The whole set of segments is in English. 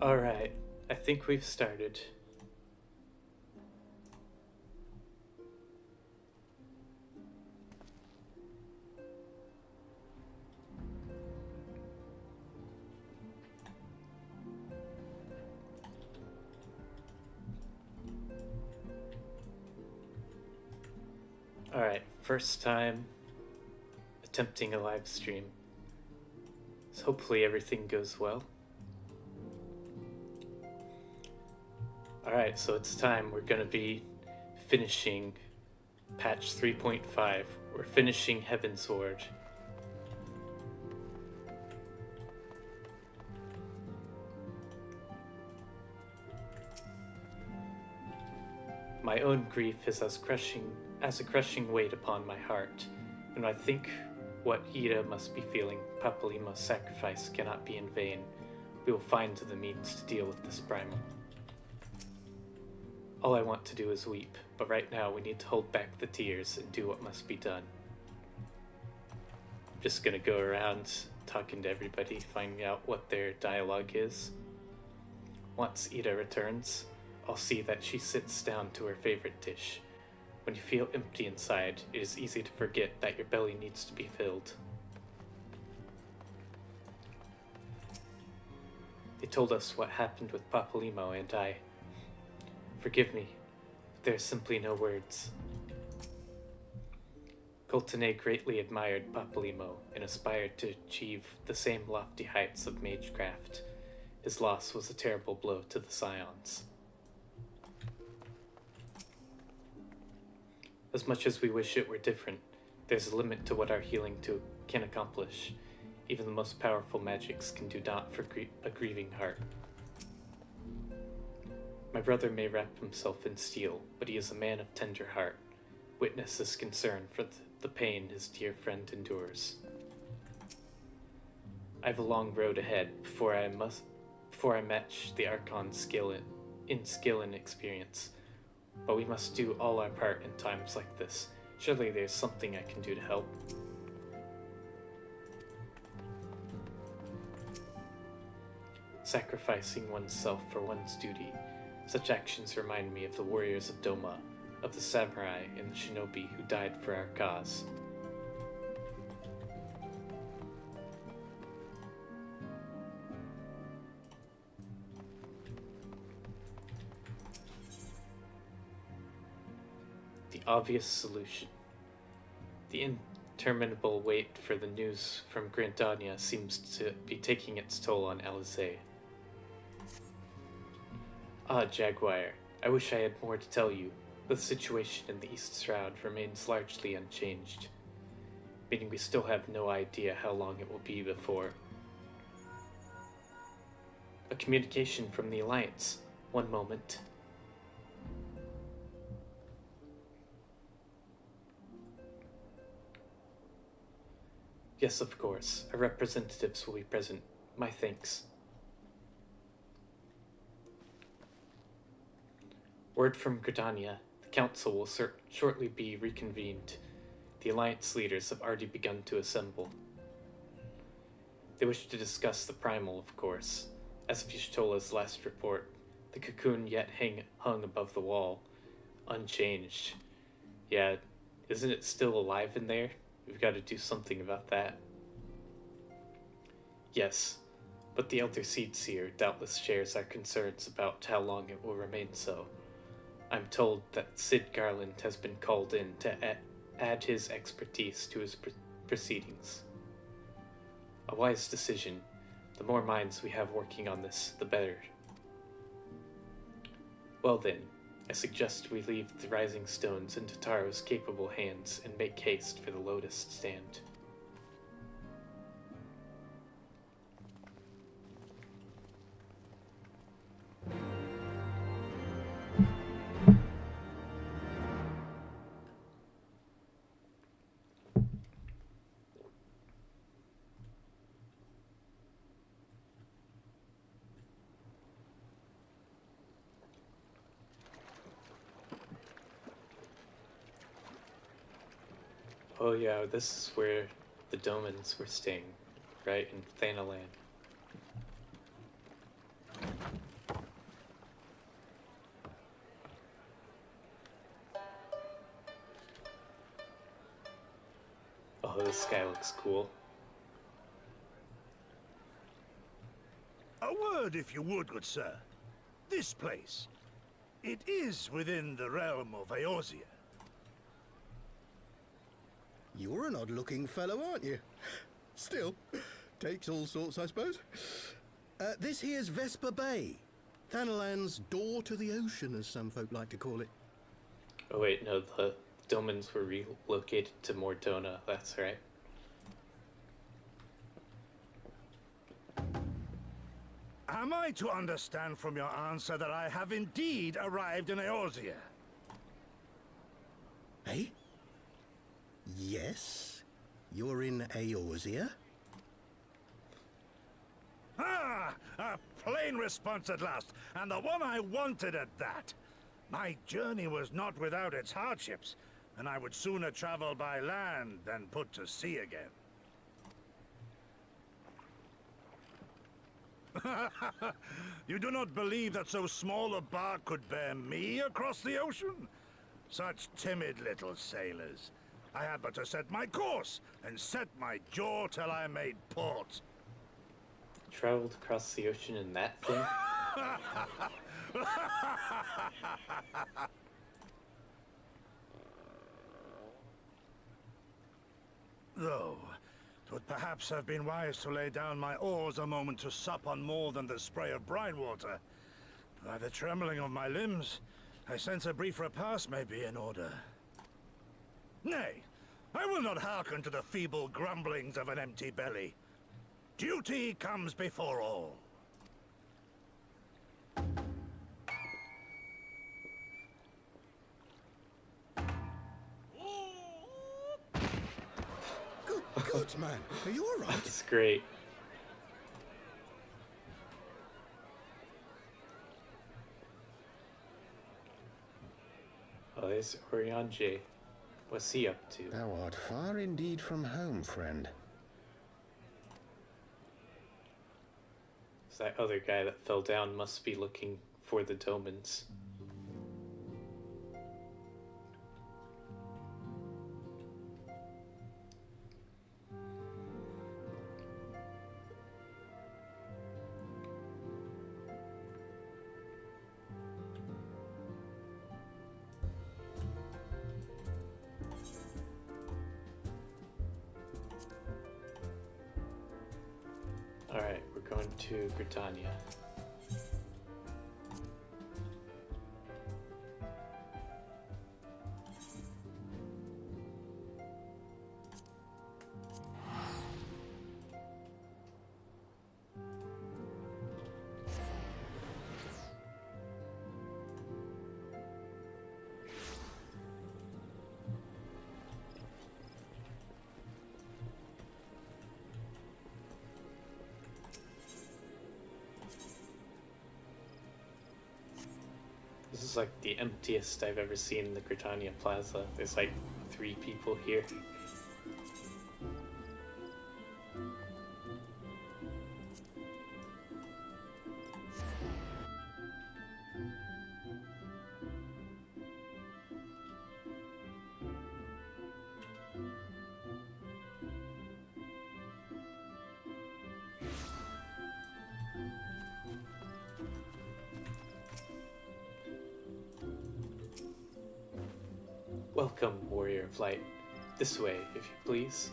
Alright, I think we've started. Alright, first time attempting a live stream. So hopefully everything goes well. Alright, so it's time. We're gonna be finishing patch 3.5. We're finishing Heavensward. My own grief is as a crushing weight upon my heart, and I think what Ida must be feeling, Papalimo's sacrifice cannot be in vain. We will find the means to deal with this primal. All I want to do is weep, but right now we need to hold back the tears and do what must be done. I'm just gonna go around talking to everybody, finding out what their dialogue is. Once Ida returns, I'll see that she sits down to her favorite dish. When you feel empty inside, it is easy to forget that your belly needs to be filled. They told us what happened with Papalimo and I. Forgive me, but there are simply no words. Coltene greatly admired Papalimo and aspired to achieve the same lofty heights of magecraft. His loss was a terrible blow to the Scions. As much as we wish it were different, there's a limit to what our healing can accomplish. Even the most powerful magics can do naught for a grieving heart. My brother may wrap himself in steel, but he is a man of tender heart. Witness his concern for the pain his dear friend endures. I have a long road ahead before I match the Archon's skill and experience. But we must do all our part in times like this. Surely there's something I can do to help. Sacrificing oneself for one's duty. Such actions remind me of the warriors of Doma, of the samurai and the shinobi who died for our cause. The obvious solution. The interminable wait for the news from Grandania seems to be taking its toll on Alizé. Ah, Jaguar, I wish I had more to tell you, but the situation in the East Shroud remains largely unchanged, meaning we still have no idea how long it will be before. A communication from the Alliance. One moment. Yes, of course. Our representatives will be present. My thanks. Word from Gridania. The Council will shortly be reconvened. The Alliance leaders have already begun to assemble. They wish to discuss the primal, of course. As of Y'shtola's last report, the cocoon yet hung above the wall, unchanged. Yeah, isn't it still alive in there? We've got to do something about that. Yes, but the Elder Seedseer doubtless shares our concerns about how long it will remain so. I'm told that Sid Garland has been called in to add his expertise to his proceedings. A wise decision. The more minds we have working on this, the better. Well then, I suggest we leave the Rising Stones into Taro's capable hands and make haste for the Lotus Stand. Oh yeah, this is where the Domans were staying, right, in Thanalan. Oh, this guy looks cool. A word, if you would, good sir. This place, it is within the realm of Eorzea. You're an odd-looking fellow, aren't you? Still, takes all sorts, I suppose. This here's Vesper Bay. Thanalan's door to the ocean, as some folk like to call it. Oh wait, no, the Domans were relocated to Mordona, that's right. Am I to understand from your answer that I have indeed arrived in Eorzea? Eh? Yes? You're in Eorzea? Ah! A plain response at last, and the one I wanted at that. My journey was not without its hardships, and I would sooner travel by land than put to sea again. You do not believe that so small a bark could bear me across the ocean? Such timid little sailors. I had but to set my course and set my jaw till I made port. Traveled across the ocean in that thing? Though, 'twould perhaps have been wise to lay down my oars a moment to sup on more than the spray of brine water. By the trembling of my limbs, I sense a brief repast may be in order. Nay, I will not hearken to the feeble grumblings of an empty belly. Duty comes before all. Good man. Are you all right? That's great. Oh, there's Oriange. What's he up to? Thou art far indeed from home, friend. So that other guy that fell down must be looking for the Domans. Alright, we're going to Britannia. This is like the emptiest I've ever seen the Britannia Plaza. There's like 3 people here. Welcome, Warrior of Light. This way, if you please.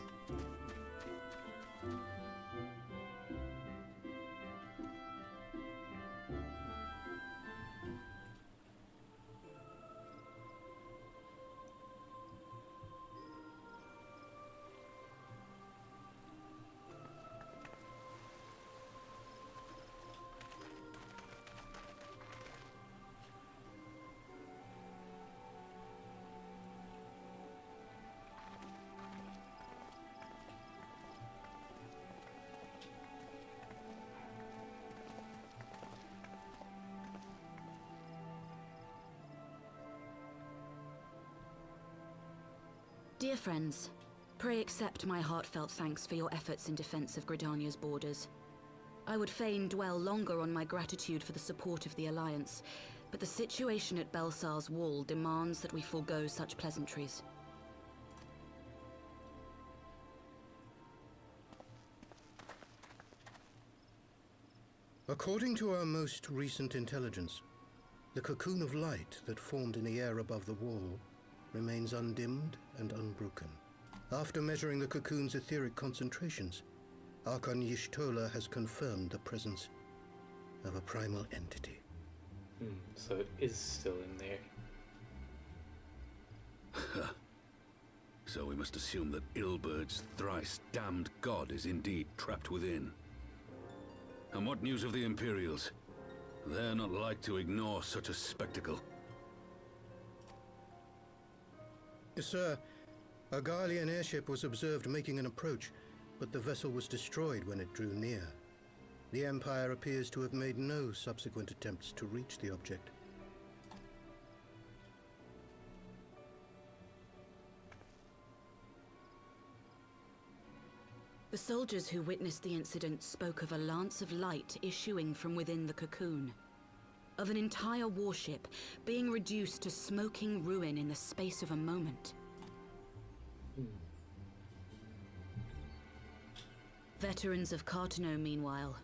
Dear friends, pray accept my heartfelt thanks for your efforts in defense of Gridania's borders. I would fain dwell longer on my gratitude for the support of the Alliance, but the situation at Belsar's Wall demands that we forego such pleasantries. According to our most recent intelligence, the cocoon of light that formed in the air above the wall remains undimmed and unbroken. After measuring the cocoon's etheric concentrations, Archon Y'shtola has confirmed the presence of a primal entity. So it is still in there. So we must assume that Ilbert's thrice damned god is indeed trapped within. And what news of the Imperials? They're not like to ignore such a spectacle. Yes, sir. A Garlean airship was observed making an approach, but the vessel was destroyed when it drew near. The Empire appears to have made no subsequent attempts to reach the object. The soldiers who witnessed the incident spoke of a lance of light issuing from within the cocoon. Of an entire warship being reduced to smoking ruin in the space of a moment. Veterans of Cartano, meanwhile,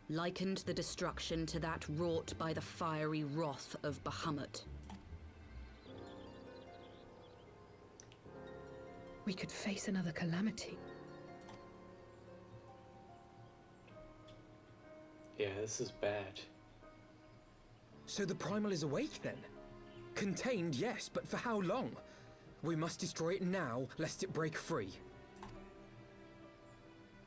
likened the destruction to that wrought by the fiery wrath of Bahamut. We could face another calamity. Yeah, this is bad. So the Primal is awake then? Contained, yes, but for how long? We must destroy it now, lest it break free.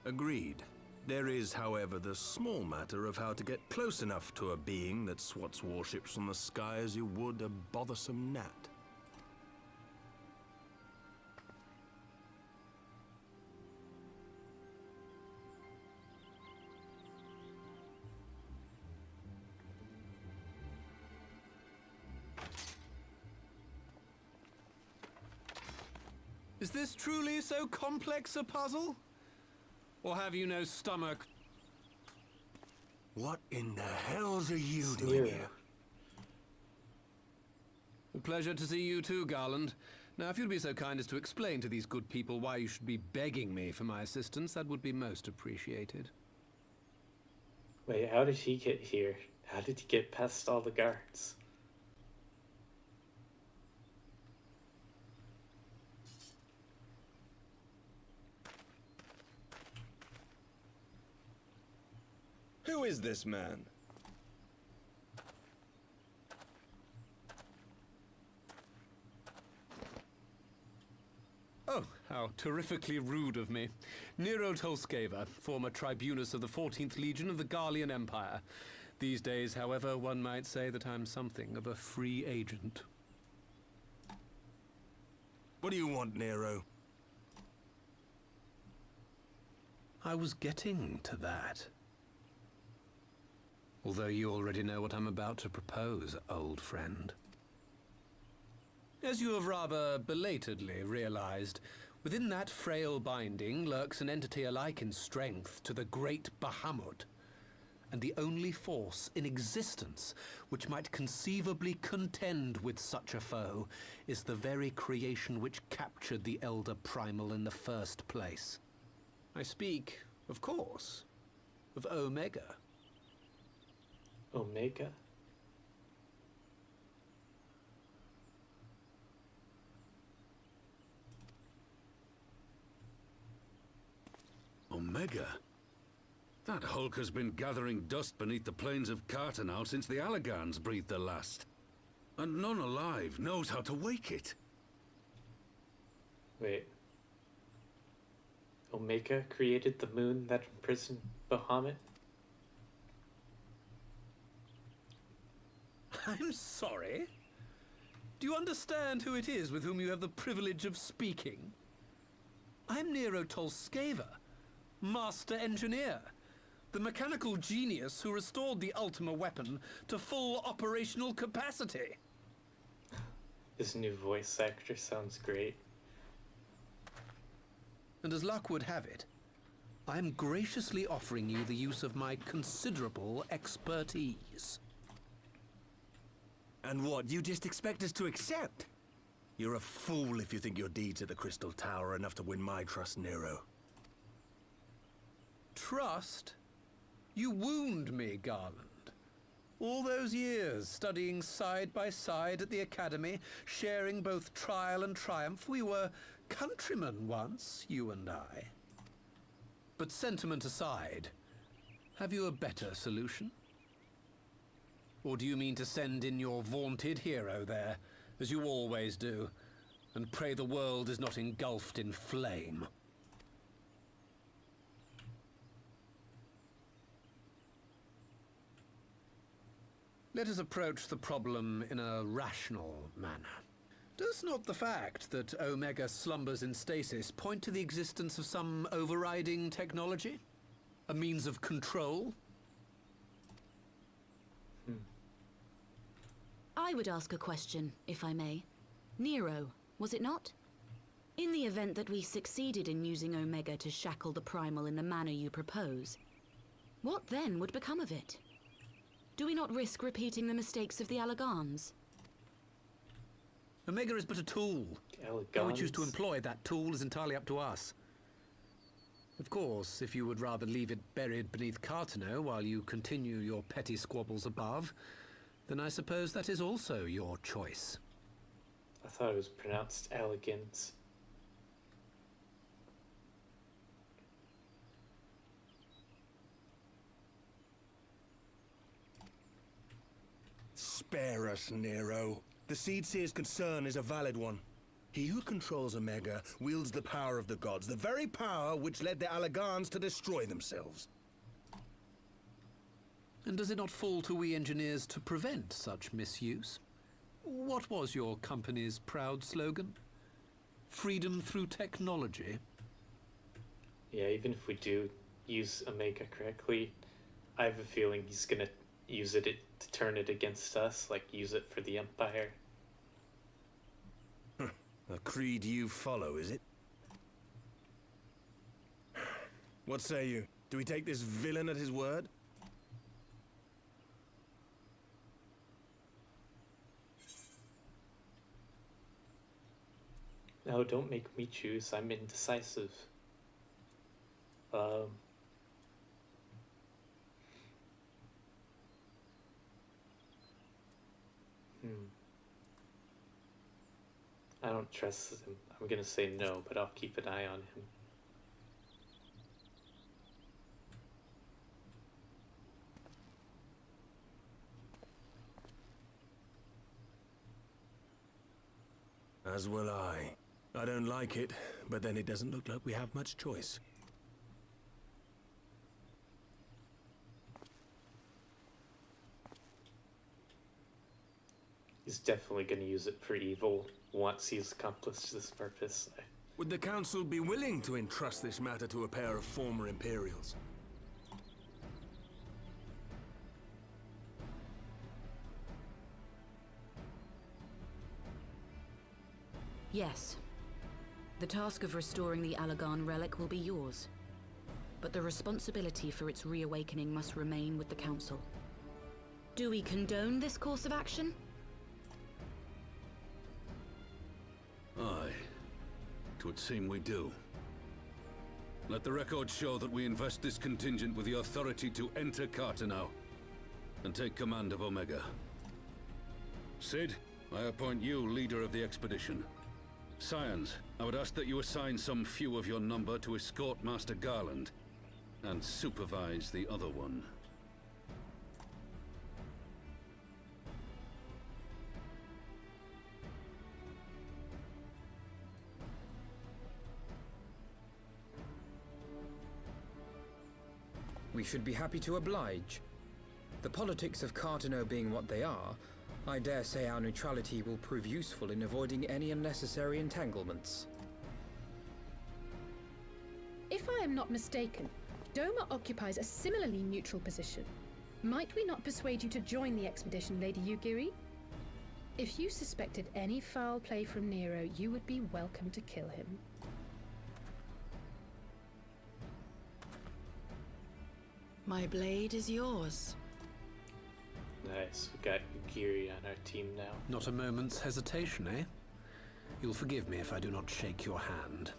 Agreed. There is, however, the small matter of how to get close enough to a being that swats warships from the sky as you would a bothersome gnat. Is this truly so complex a puzzle? Or have you no stomach? What in the hells are you doing here? A pleasure to see you too, Garland. Now, if you'd be so kind as to explain to these good people why you should be begging me for my assistance, that would be most appreciated. Wait, how did he get here? How did he get past all the guards? Who is this man? Oh, how terrifically rude of me. Nero Tolskeva, former tribunus of the 14th Legion of the Garlean Empire. These days, however, one might say that I'm something of a free agent. What do you want, Nero? I was getting to that. Although you already know what I'm about to propose, old friend. As you have rather belatedly realized, within that frail binding lurks an entity alike in strength to the great Bahamut, and the only force in existence which might conceivably contend with such a foe is the very creation which captured the Elder Primal in the first place. I speak, of course, of Omega. Omega? Omega? That hulk has been gathering dust beneath the plains of Cartanow since the Allagans breathed their last. And none alive knows how to wake it. Wait. Omega created the moon that imprisoned Bahamut? I'm sorry? Do you understand who it is with whom you have the privilege of speaking? I'm Nero Tolskeva, Master Engineer, the mechanical genius who restored the Ultima weapon to full operational capacity. This new voice actor sounds great. And as luck would have it, I'm graciously offering you the use of my considerable expertise. And what, you just expect us to accept? You're a fool if you think your deeds at the Crystal Tower are enough to win my trust, Nero. Trust? You wound me, Garland. All those years, studying side by side at the Academy, sharing both trial and triumph, we were countrymen once, you and I. But sentiment aside, have you a better solution? Or do you mean to send in your vaunted hero there, as you always do, and pray the world is not engulfed in flame? Let us approach the problem in a rational manner. Does not the fact that Omega slumbers in stasis point to the existence of some overriding technology? A means of control? I would ask a question, if I may. Nero, was it not? In the event that we succeeded in using Omega to shackle the Primal in the manner you propose, what then would become of it? Do we not risk repeating the mistakes of the Allagans? Omega is but a tool. How we choose to employ that tool is entirely up to us. Of course, if you would rather leave it buried beneath Cartano while you continue your petty squabbles above, then I suppose that is also your choice. I thought it was pronounced elegance. Spare us, Nero. The Seedseer's concern is a valid one. He who controls Omega wields the power of the gods, the very power which led the Allagans to destroy themselves. And does it not fall to we engineers to prevent such misuse? What was your company's proud slogan? Freedom through technology? Yeah, even if we do use Omega correctly, I have a feeling he's gonna use it to turn it against us, like use it for the Empire. A creed you follow, is it? What say you? Do we take this villain at his word? No, don't make me choose. I'm indecisive. I don't trust him. I'm gonna say no, but I'll keep an eye on him. As will I. I don't like it, but then it doesn't look like we have much choice. He's definitely gonna use it for evil once he's accomplished this purpose. Would the Council be willing to entrust this matter to a pair of former Imperials? Yes. The task of restoring the Allagan relic will be yours. But the responsibility for its reawakening must remain with the Council. Do we condone this course of action? Aye. It would seem we do. Let the record show that we invest this contingent with the authority to enter Cartano and take command of Omega. Sid, I appoint you leader of the expedition. Scions, I would ask that you assign some few of your number to escort Master Garland and supervise the other one. We should be happy to oblige. The politics of Cartano being what they are, I dare say our neutrality will prove useful in avoiding any unnecessary entanglements. If I am not mistaken, Doma occupies a similarly neutral position. Might we not persuade you to join the expedition, Lady Yugiri? If you suspected any foul play from Nero, you would be welcome to kill him. My blade is yours. Nice, we got Yugiri on our team now. Not a moment's hesitation, eh? You'll forgive me if I do not shake your hand.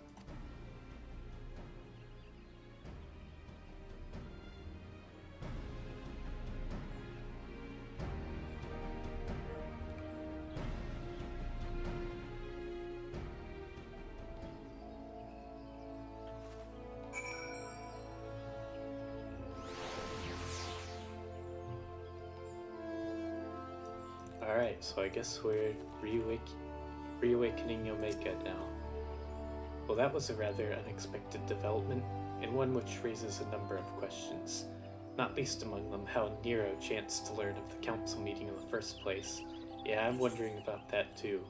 Alright, so I guess we're reawakening Omega now. Well, that was a rather unexpected development, and one which raises a number of questions. Not least among them how Nero chanced to learn of the council meeting in the first place. Yeah, I'm wondering about that too.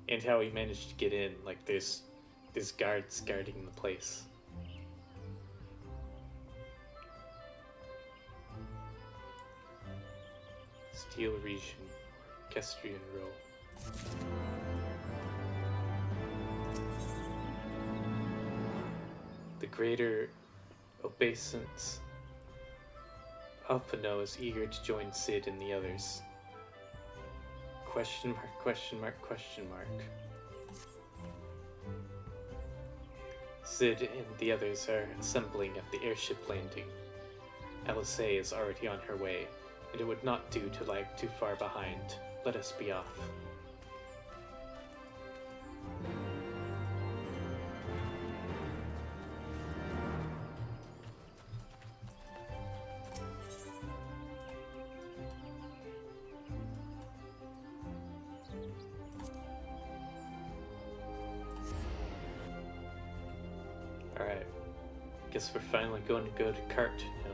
And how he managed to get in, like there's guards guarding the place. Steel region, Orchestrian row. The greater obeisance. Alphino is eager to join Sid and the others. Question mark, question mark, question mark. Sid and the others are assembling at the airship landing. Alice is already on her way, and it would not do to lag too far behind. Let us be off. Alright, guess we're finally going to go to Cart now.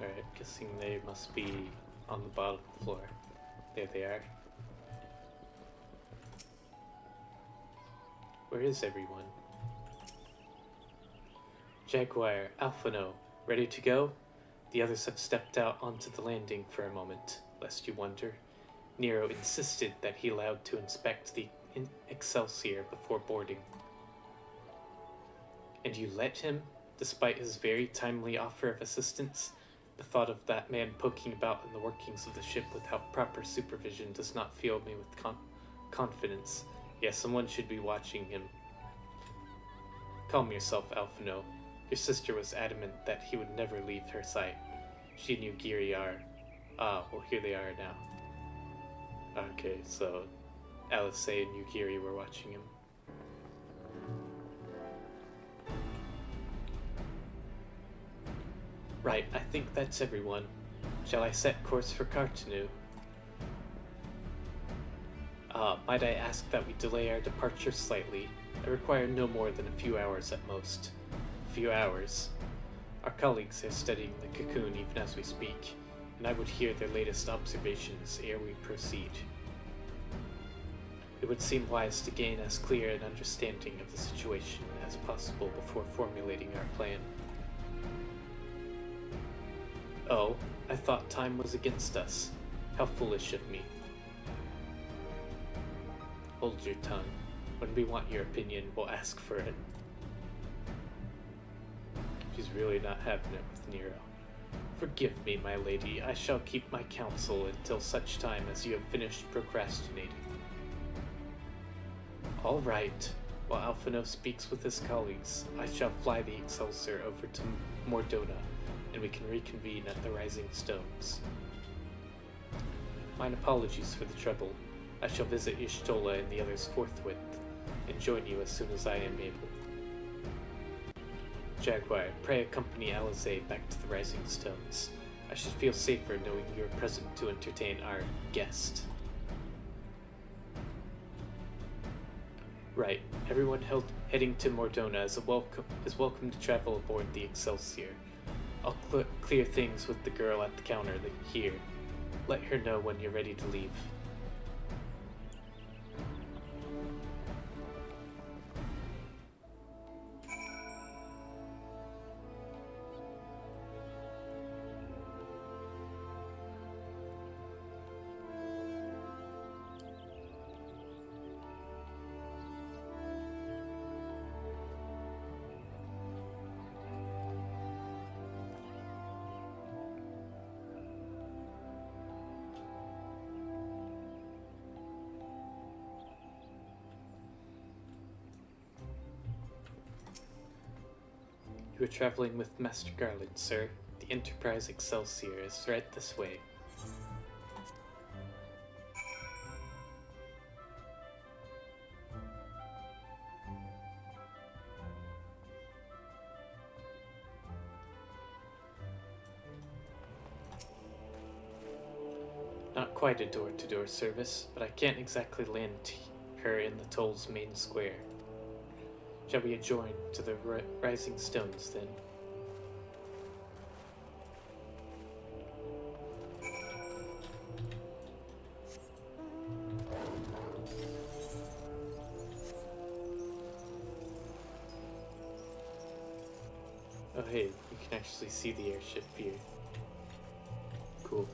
Alright, guessing they must be on the bottom floor. There they are. Where is everyone? Jaguar, Alphino, ready to go? The others have stepped out onto the landing for a moment, lest you wonder. Nero insisted that he allowed to inspect the Excelsior before boarding. And you let him, despite his very timely offer of assistance? The thought of that man poking about in the workings of the ship without proper supervision does not fill me with confidence. Yes, someone should be watching him. Calm yourself, Alphino. Your sister was adamant that he would never leave her sight. She and Yugiri are... Ah, well, here they are now. Okay, so Alice and Yugiri were watching him. Right, I think that's everyone. Shall I set course for Cartanu? Might I ask that we delay our departure slightly? I require no more than a few hours at most. A few hours. Our colleagues are studying the cocoon even as we speak, and I would hear their latest observations ere we proceed. It would seem wise to gain as clear an understanding of the situation as possible before formulating our plan. Oh, I thought time was against us. How foolish of me. Hold your tongue. When we want your opinion, we'll ask for it. She's really not having it with Nero. Forgive me, my lady. I shall keep my counsel until such time as you have finished procrastinating. All right. While Alphino speaks with his colleagues, I shall fly the Excelsior over to Mordona, and we can reconvene at the Rising Stones. Mine apologies for the trouble. I shall visit Y'shtola and the others forthwith, and join you as soon as I am able. Jaguar, pray accompany Alize back to the Rising Stones. I should feel safer knowing you are present to entertain our guest. Right, everyone heading to Mordona is welcome to travel aboard the Excelsior. I'll clear things with the girl at the counter here. Let her know when you're ready to leave. You are traveling with Master Garland, sir. The Enterprise Excelsior is right this way. Not quite a door-to-door service, but I can't exactly land her in the toll's main square. Shall we adjourn to the Rising Stones, then? Oh hey, you can actually see the airship here. Cool.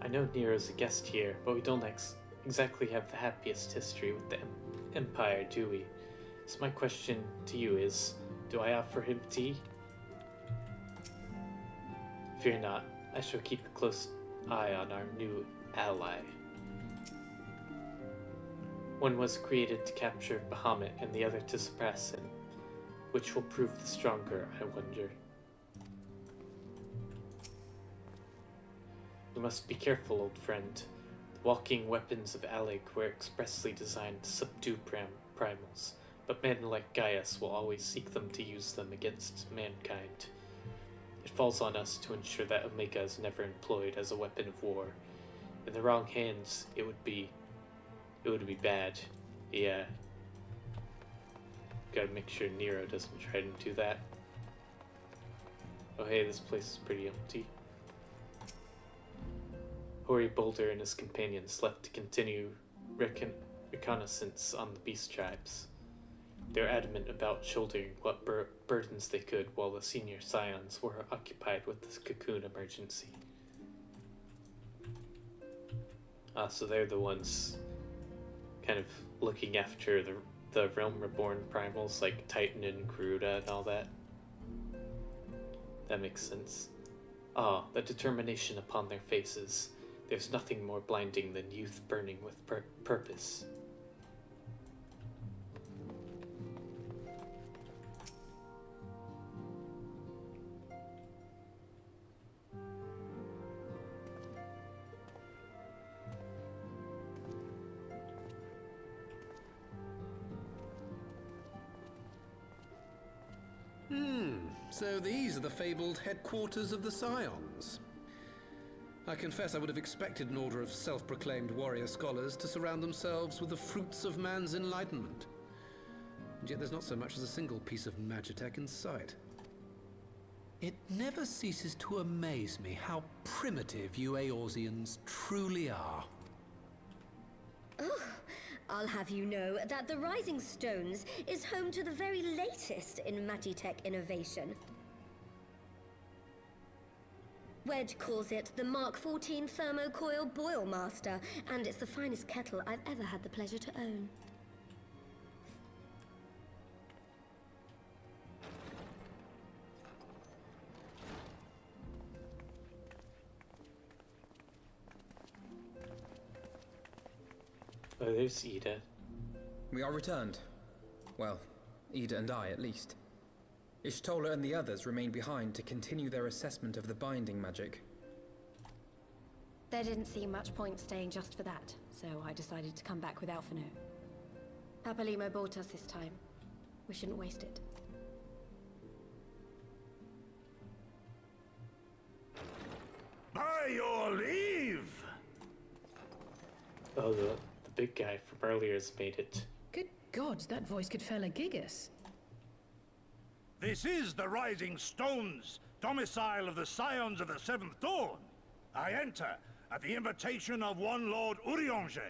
I know Nero's a guest here, but we don't exactly have the happiest history with the Empire, do we? So my question to you is, do I offer him tea? Fear not, I shall keep a close eye on our new ally. One was created to capture Bahamut and the other to suppress him. Which will prove the stronger, I wonder? We must be careful, old friend. The walking weapons of Alec were expressly designed to subdue primals, but men like Gaius will always seek them to use them against mankind. It falls on us to ensure that Omega is never employed as a weapon of war. In the wrong hands, it would be bad. Yeah. Gotta make sure Nero doesn't try to do that. Oh hey, this place is pretty empty. Hoary Boulder and his companions left to continue reconnaissance on the beast tribes. They're adamant about shouldering what burdens they could while the senior scions were occupied with this cocoon emergency. So they're the ones kind of looking after the Realm Reborn primals like Titan and Garuda and all that. That makes sense. The determination upon their faces. There's nothing more blinding than youth burning with purpose. So these are the fabled headquarters of the Scions. I confess I would have expected an order of self-proclaimed warrior scholars to surround themselves with the fruits of man's enlightenment. And yet there's not so much as a single piece of magitech in sight. It never ceases to amaze me how primitive you Eorzeans truly are. Oh, I'll have you know that the Rising Stones is home to the very latest in magitech innovation. Wedge calls it the Mark 14 Thermocoil Boil Master, and it's the finest kettle I've ever had the pleasure to own. Oh, there's Ida. We are returned. Well, Ida and I, at least. Ishtola and the others remain behind to continue their assessment of the binding magic. There didn't seem much point staying just for that, so I decided to come back with Alphino. Papalimo bought us this time. We shouldn't waste it. By your leave! Oh, the big guy from earlier has made it. Good God, that voice could fell a gigas. This is the Rising Stones, domicile of the Scions of the Seventh Dawn. I enter at the invitation of one Lord Urianger.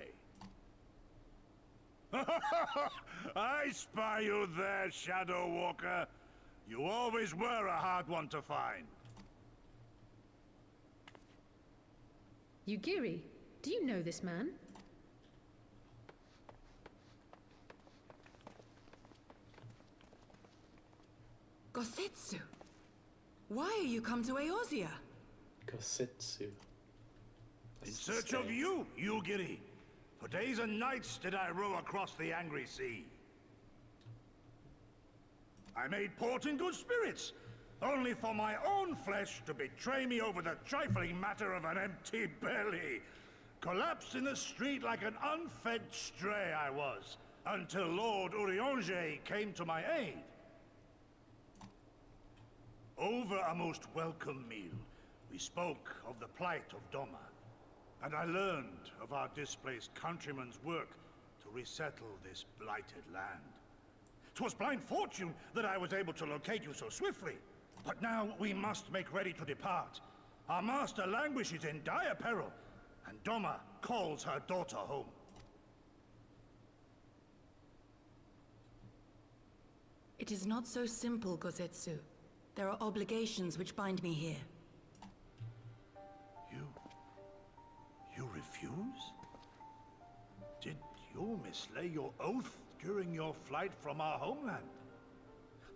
I spy you there, Shadow Walker. You always were a hard one to find. Yugiri, do you know this man? Gosetsu, why are you come to Eorzea? Gosetsu. In search of you, Yugiri. For days and nights did I row across the angry sea. I made port in good spirits, only for my own flesh to betray me over the trifling matter of an empty belly. Collapsed in the street like an unfed stray I was, until Lord Urianger came to my aid. Over a most welcome meal, we spoke of the plight of Doma, and I learned of our displaced countrymen's work to resettle this blighted land. 'Twas blind fortune that I was able to locate you so swiftly, but now we must make ready to depart. Our master languishes in dire peril, and Doma calls her daughter home. It is not so simple, Gosetsu. There are obligations which bind me here. You refuse? Did you mislay your oath during your flight from our homeland?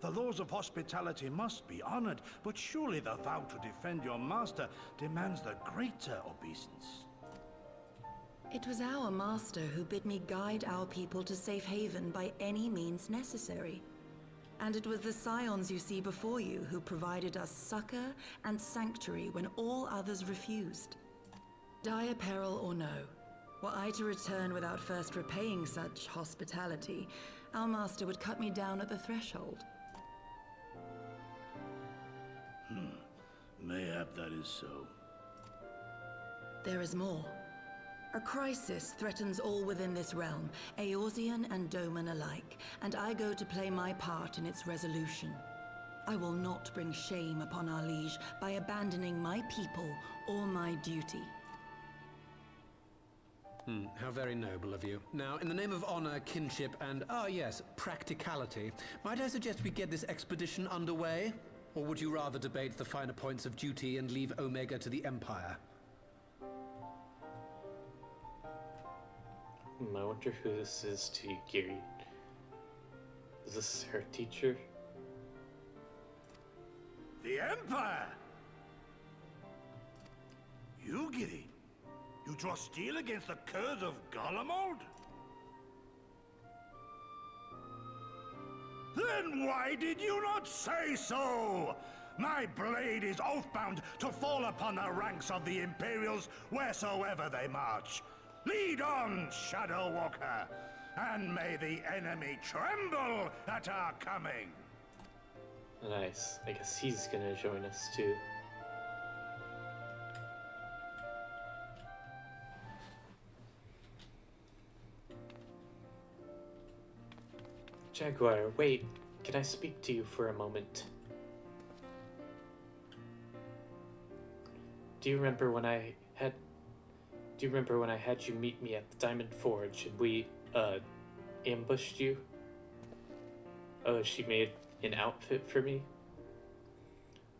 The laws of hospitality must be honored, but surely the vow to defend your master demands the greater obeisance. It was our master who bid me guide our people to safe haven by any means necessary. And it was the scions you see before you who provided us succor and sanctuary when all others refused. Dire peril or no, were I to return without first repaying such hospitality, our master would cut me down at the threshold. Mayhap that is so. There is more. A crisis threatens all within this realm, Eorzean and Doman alike, and I go to play my part in its resolution. I will not bring shame upon our liege by abandoning my people or my duty. How very noble of you. Now, in the name of honor, kinship, and, yes, practicality, might I suggest we get this expedition underway? Or would you rather debate the finer points of duty and leave Omega to the Empire? I wonder who this is to Yugiri. Is this her teacher? The Empire! Yugiri, you draw steel against the curse of Garlemald? Then why did you not say so? My blade is oath-bound to fall upon the ranks of the Imperials wheresoever they march. Lead on, Shadow Walker, and may the enemy tremble at our coming. Nice. I guess he's gonna join us too. Jaguar, wait. Can I speak to you for a moment? Do you remember when I had you meet me at the Diamond Forge and we, ambushed you? Oh, she made an outfit for me?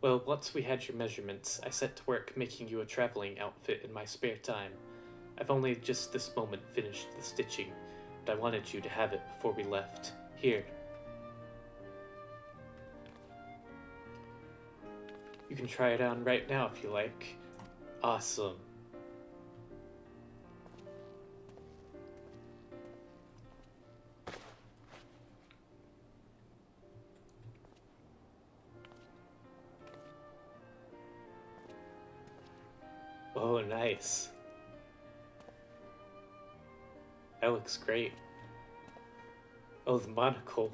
Well, once we had your measurements, I set to work making you a traveling outfit in my spare time. I've only just this moment finished the stitching, but I wanted you to have it before we left. Here. You can try it on right now if you like. Awesome. Oh, nice. That looks great. Oh, the monocle.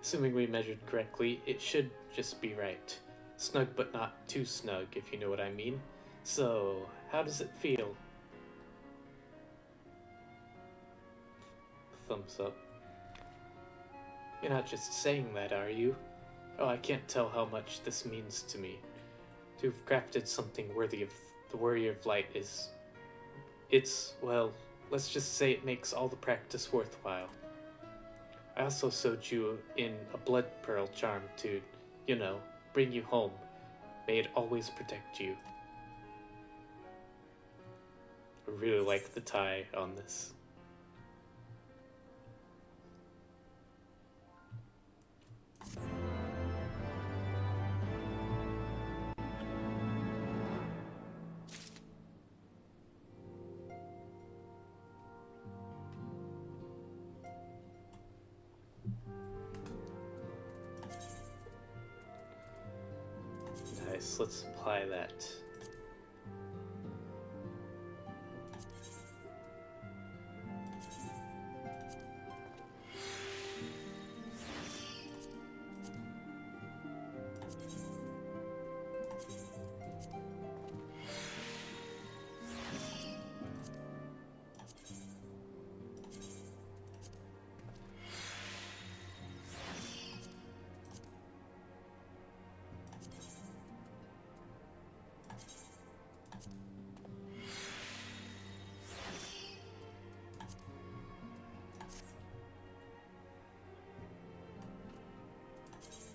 Assuming we measured correctly, it should just be right. Snug but not too snug, if you know what I mean. So, how does it feel? Thumbs up. You're not just saying that, are you? Oh, I can't tell how much this means to me. To have crafted something worthy of the Warrior of Light is... It's, well, let's just say it makes all the practice worthwhile. I also sewed you in a blood pearl charm to, you know, bring you home. May it always protect you. I really like the tie on this. Nice, let's apply that.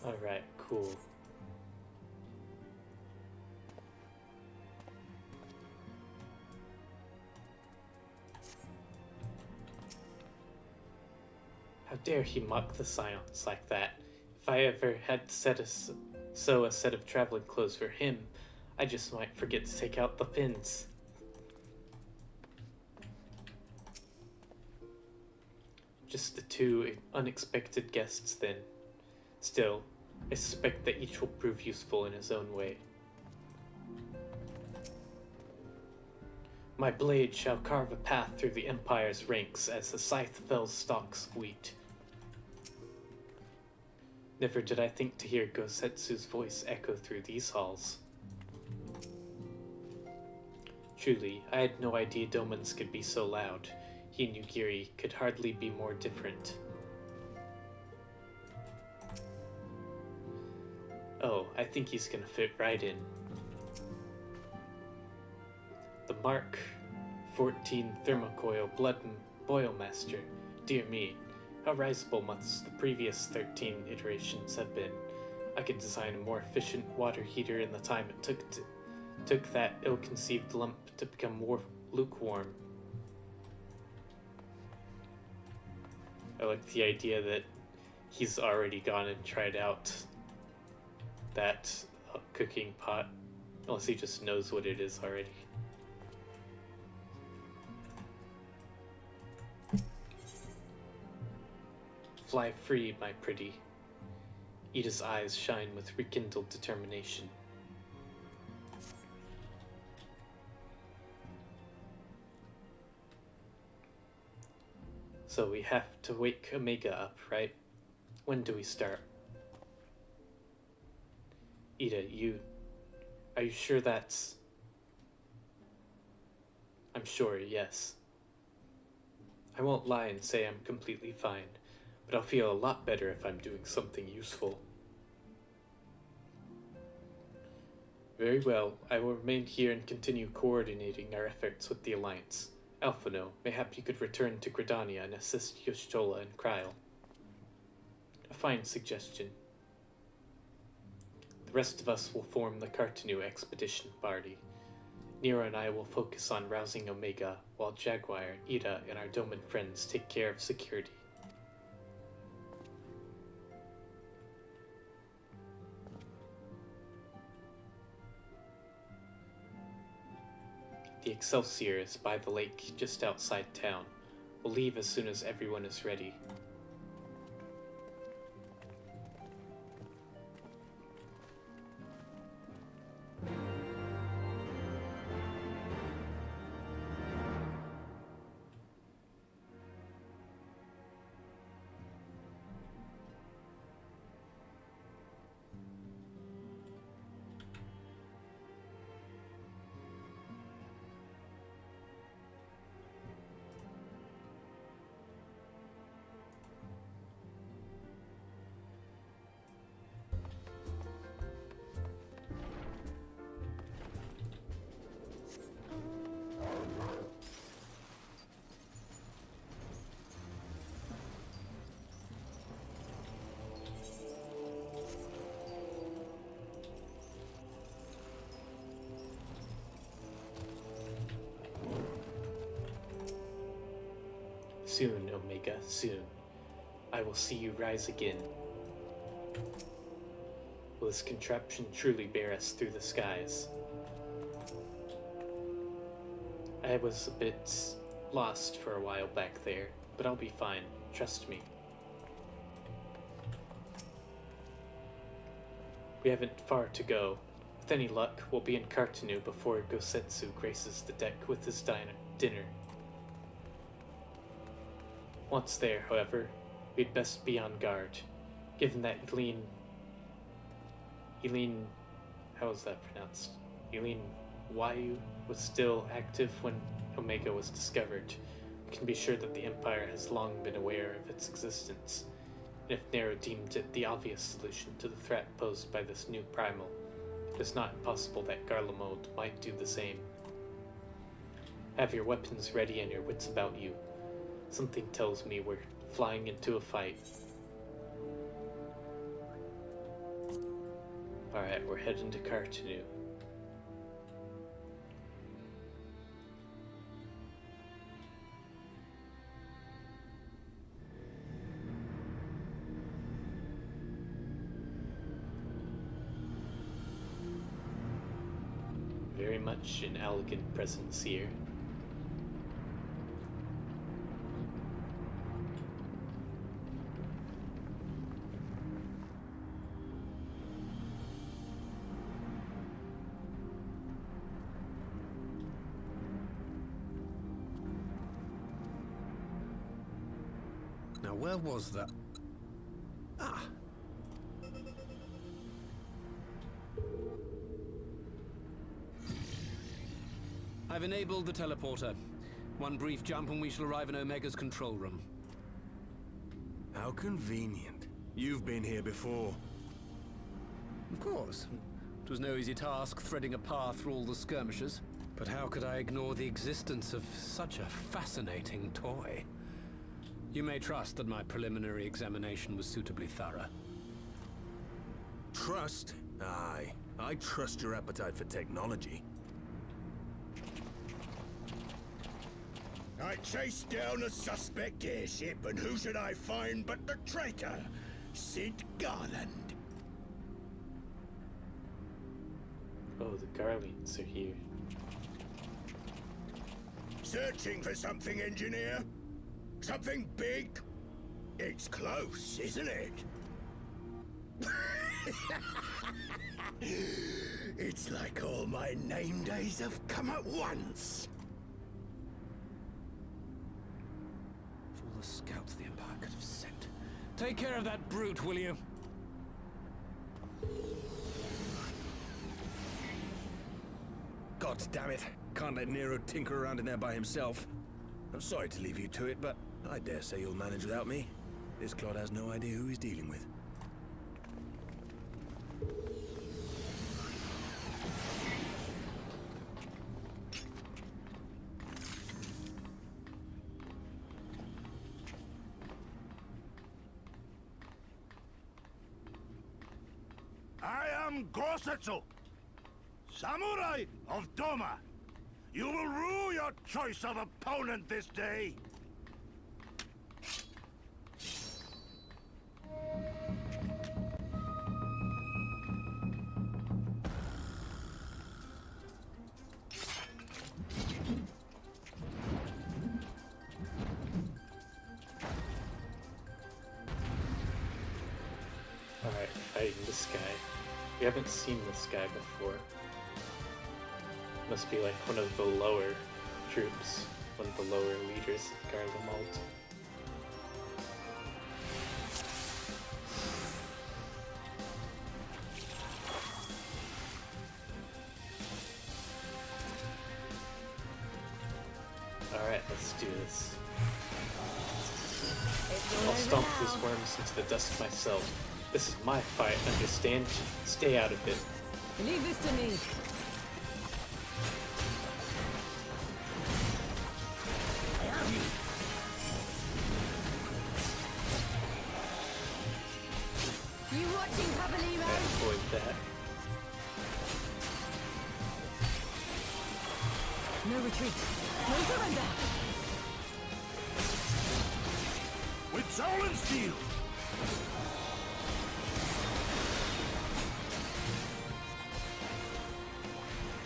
Alright, cool. How dare he mock the science like that? If I ever had to sew a set of traveling clothes for him, I just might forget to take out the pins. Just the two unexpected guests then. Still, I suspect that each will prove useful in his own way. My blade shall carve a path through the Empire's ranks as the scythe fells stalks of wheat. Never did I think to hear Gosetsu's voice echo through these halls. Truly, I had no idea Domans could be so loud. He and Yugiri could hardly be more different. Oh, I think he's gonna fit right in. The Mark 14 Thermocoil Blood Boilmaster. Dear me, how risible must the previous 13 iterations have been. I could design a more efficient water heater in the time it took that ill-conceived lump to become more lukewarm. I like the idea that he's already gone and tried out that cooking pot, unless he just knows what it is already. Fly free, my pretty. Ida's eyes shine with rekindled determination. So we have to wake Omega up, right? When do we start? Ida, are you sure that's... I'm sure, yes. I won't lie and say I'm completely fine, but I'll feel a lot better if I'm doing something useful. Very well, I will remain here and continue coordinating our efforts with the Alliance. Alphino, mayhap you could return to Gridania and assist Yoshitola and Kryl. A fine suggestion. The rest of us will form the Cartanu expedition party. Nero and I will focus on rousing Omega, while Jaguar, Ida, and our Doman friends take care of security. The Excelsior is by the lake just outside town. We'll leave as soon as everyone is ready. Soon, Omega, soon. I will see you rise again. Will this contraption truly bear us through the skies? I was a bit lost for a while back there, but I'll be fine. Trust me. We haven't far to go. With any luck, we'll be in Kartanu before Gosetsu graces the deck with his dinner. Once there, however, we'd best be on guard, given that Eileen, how is that pronounced? Eileen Wayu was still active when Omega was discovered. We can be sure that the Empire has long been aware of its existence, and if Nero deemed it the obvious solution to the threat posed by this new primal, it is not impossible that Garlemald might do the same. Have your weapons ready and your wits about you. Something tells me we're flying into a fight. Alright, we're heading to Kartanu. Very much an elegant presence here. Now, where was that? Ah! I've enabled the teleporter. One brief jump and we shall arrive in Omega's control room. How convenient. You've been here before. Of course. It was no easy task threading a path through all the skirmishes. But how could I ignore the existence of such a fascinating toy? You may trust that my preliminary examination was suitably thorough. Trust? Aye. I trust your appetite for technology. I chased down a suspect airship, and who should I find but the traitor, Sid Garland. Oh, the Garlands are here. Searching for something, engineer? Something big? It's close, isn't it? It's like all my name days have come at once. Of all the scouts the Empire could have sent. Take care of that brute, will you? God damn it. Can't let Nero tinker around in there by himself. I'm sorry to leave you to it, but I dare say you'll manage without me. This clod has no idea who he's dealing with. I am Gosetsu, Samurai of Doma. You will rue your choice of opponent this day. Alright, fighting this guy. We haven't seen this guy before. Must be like one of the lower troops, one of the lower leaders of Garlemald. Alright, let's do this. I'll stomp these worms into the dust myself. This is my fight, understand? Stay out of it. Leave this to me. You watching, Caballero? Avoid that. No retreat. No surrender. soul and steel!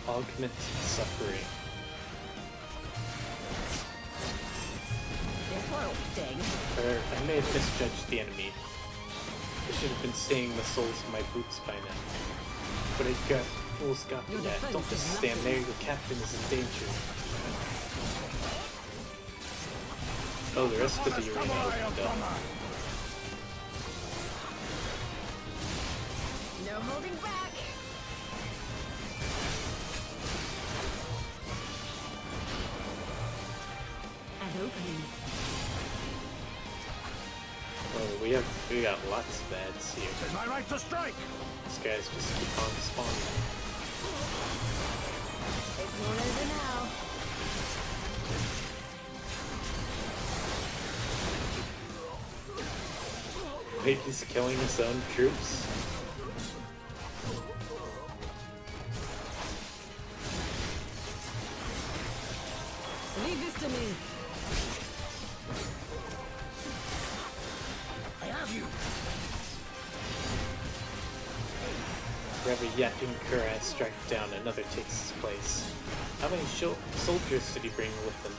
Augment suffering. This one'll sting. I may have misjudged the enemy. I should have been seeing the soles of my boots by now. But fools got me yet. Don't just stand there, your captain is in danger. Oh, the rest of the arena opened up. No holding back. An opening. Oh, we got lots of ads here. It's my right to strike! These guys just keep on spawning. It's all over now. Wait, he's killing his own troops? Leave this to me. I have you! For every yapping cur I strike down, another takes his place. How many soldiers did he bring with him?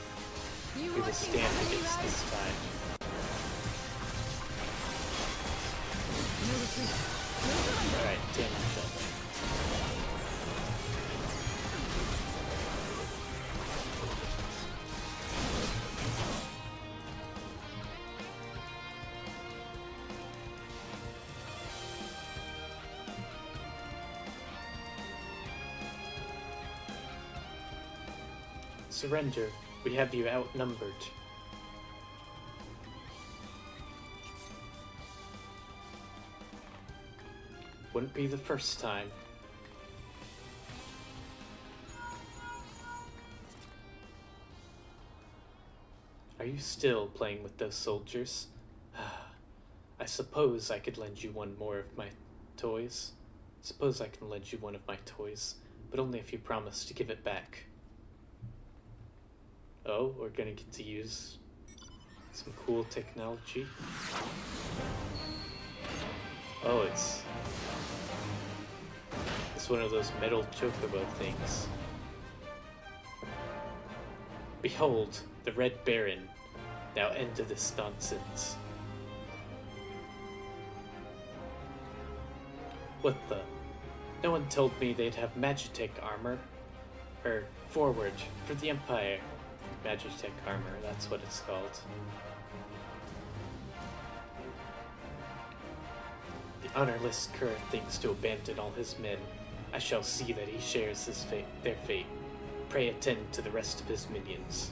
We will stand against this time. Alright, damage up. Surrender. We have you outnumbered. Wouldn't be the first time. Are you still playing with those soldiers? I suppose I could lend you one more of my toys. Suppose I can lend you one of my toys, but only if you promise to give it back. Oh, we're gonna get to use some cool technology. Oh, it's one of those metal chocobo things. Behold, the Red Baron. Now end to this nonsense. What the? No one told me they'd have Magitech armor. Forward, for the Empire. Magitech armor, that's what it's called. The honorless cur thinks to abandon all his men. I shall see that he shares his their fate. Pray attend to the rest of his minions.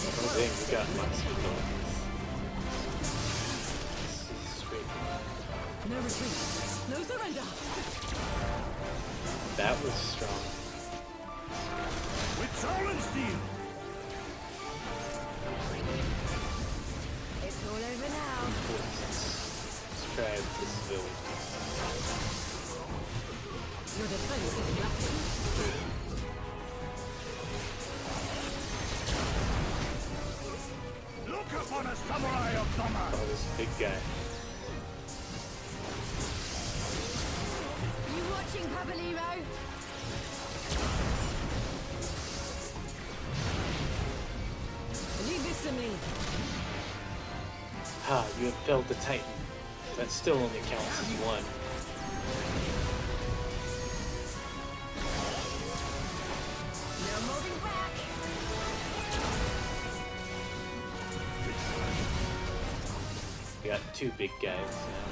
Oh dang, we got lots of people. This is great. No retreat. No surrender. That was strong. With soul and steel! It's all over now. Let's try out this village. Your defense is nothing. Look upon a samurai of Doma! Oh, this big guy. You watching, Pabaliro? Leave this to me. Ha, you have felled the Titan. That still only counts as one. No moving back. We got two big guys now.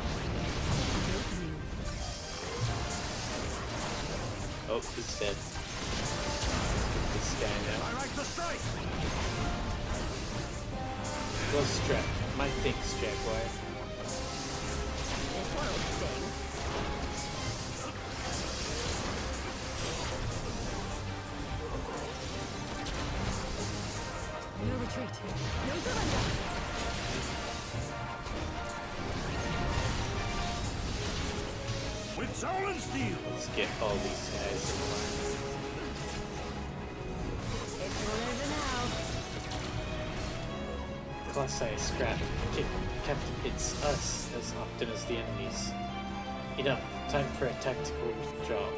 Oh, he's dead. This guy now. I like to strike! Well struck. My thanks, Jaguar. This one'll sting. No retreat. No surrender. Soul and steel! Let's get all these guys in line. It's all over now. Colossi scrap. Captain hits us as often as the enemies. Enough. Time for a tactical withdrawal.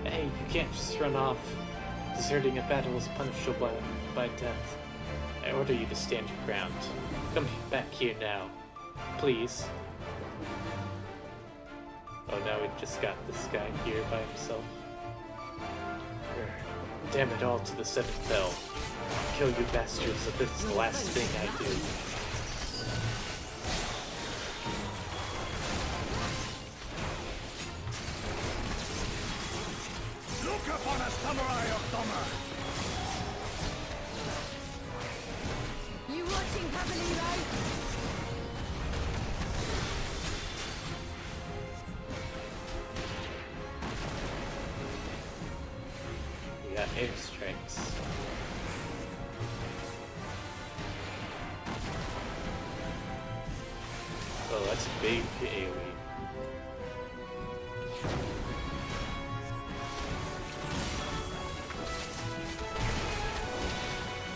Hey, you can't just run off. Deserting a battle is punishable by death. I order you to stand your ground. Come back here now. Please. Oh, now we've just got this guy here by himself. Damn it all to the seventh bell. I'll kill you bastards if it's the last thing I do. Look upon a samurai of Doma! You watching, Cavaliero? We got airstrikes. Oh, that's a big AoE.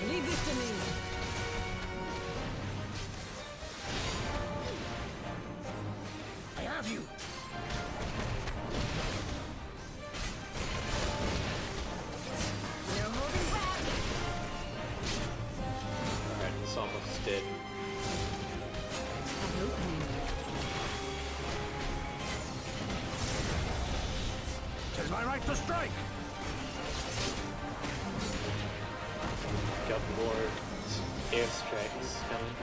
Leave this to me. I have you! No holding back. Alright, it's almost dead. Tis my right to strike! Got more airstrikes coming.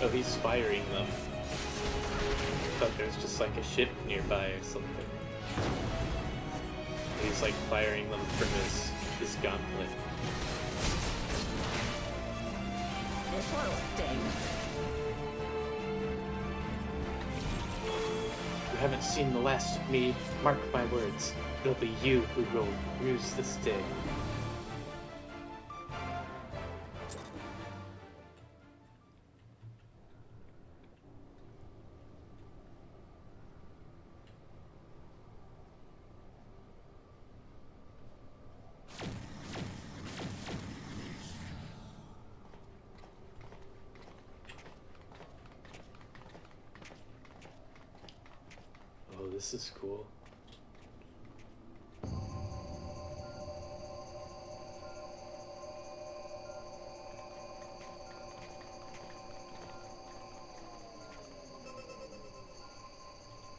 Oh, he's firing them. I thought there was just like a ship nearby or something. He's like firing them from his gauntlet. This one'll sting. You haven't seen the last of me. Mark my words. It'll be you who will ruse this day. Oh, this is cool.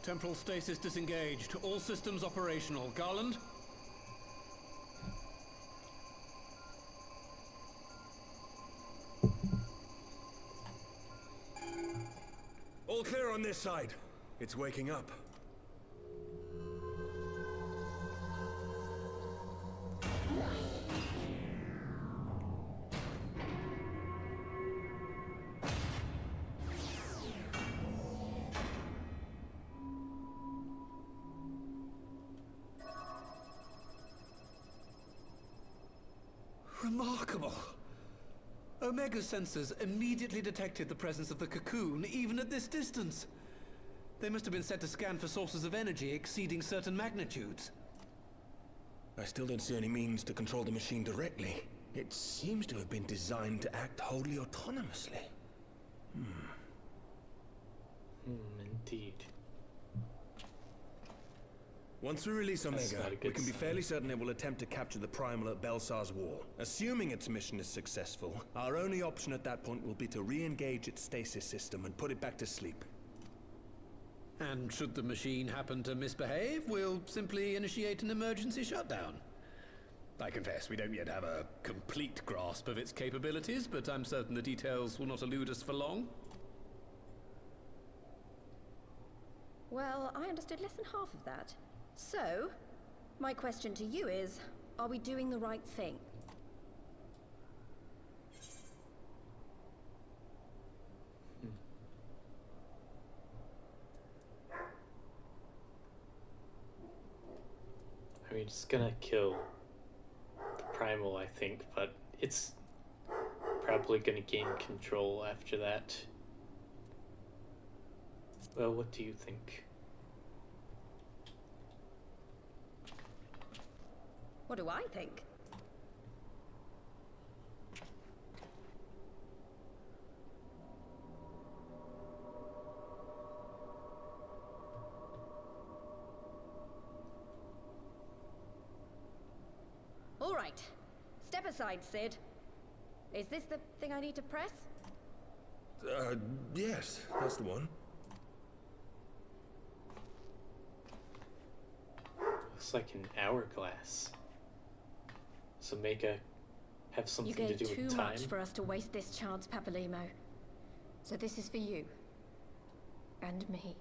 Temporal stasis disengaged. All systems operational. Garland? All clear on this side. It's waking up. Remarkable. Omega sensors immediately detected the presence of the cocoon, even at this distance. They must have been set to scan for sources of energy exceeding certain magnitudes. I still don't see any means to control the machine directly. It seems to have been designed to act wholly autonomously. Indeed. Once we release That's Omega, not a we good can be sign. fairly certain it will attempt to capture the Primal at Belsar's Wall. Assuming its mission is successful, our only option at that point will be to re-engage its stasis system and put it back to sleep. And should the machine happen to misbehave, we'll simply initiate an emergency shutdown. I confess we don't yet have a complete grasp of its capabilities, but I'm certain the details will not elude us for long. Well, I understood less than half of that. So, my question to you is, are we doing the right thing? I mean, it's gonna kill the Primal, I think, but it's probably gonna gain control after that. Well, what do you think? What do I think? All right. Step aside, Sid. Is this the thing I need to press? Yes, that's the one. Looks like an hourglass. So Mega have something You to gave do too with time? much for us to waste this chance, Papalimo. So this is for you. And me.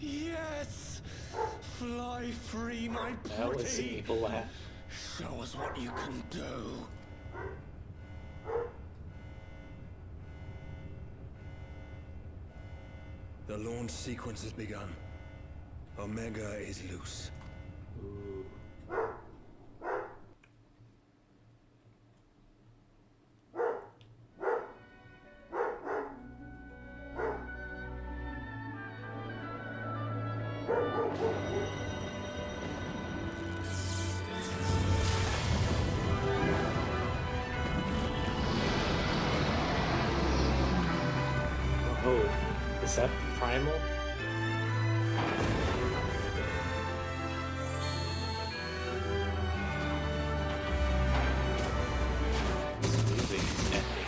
Yes! Fly free, my pretty! That was an evil laugh. Show us what you can do. The launch sequence has begun. Omega is loose. Ooh. Oh, is that the primal? This music is epic.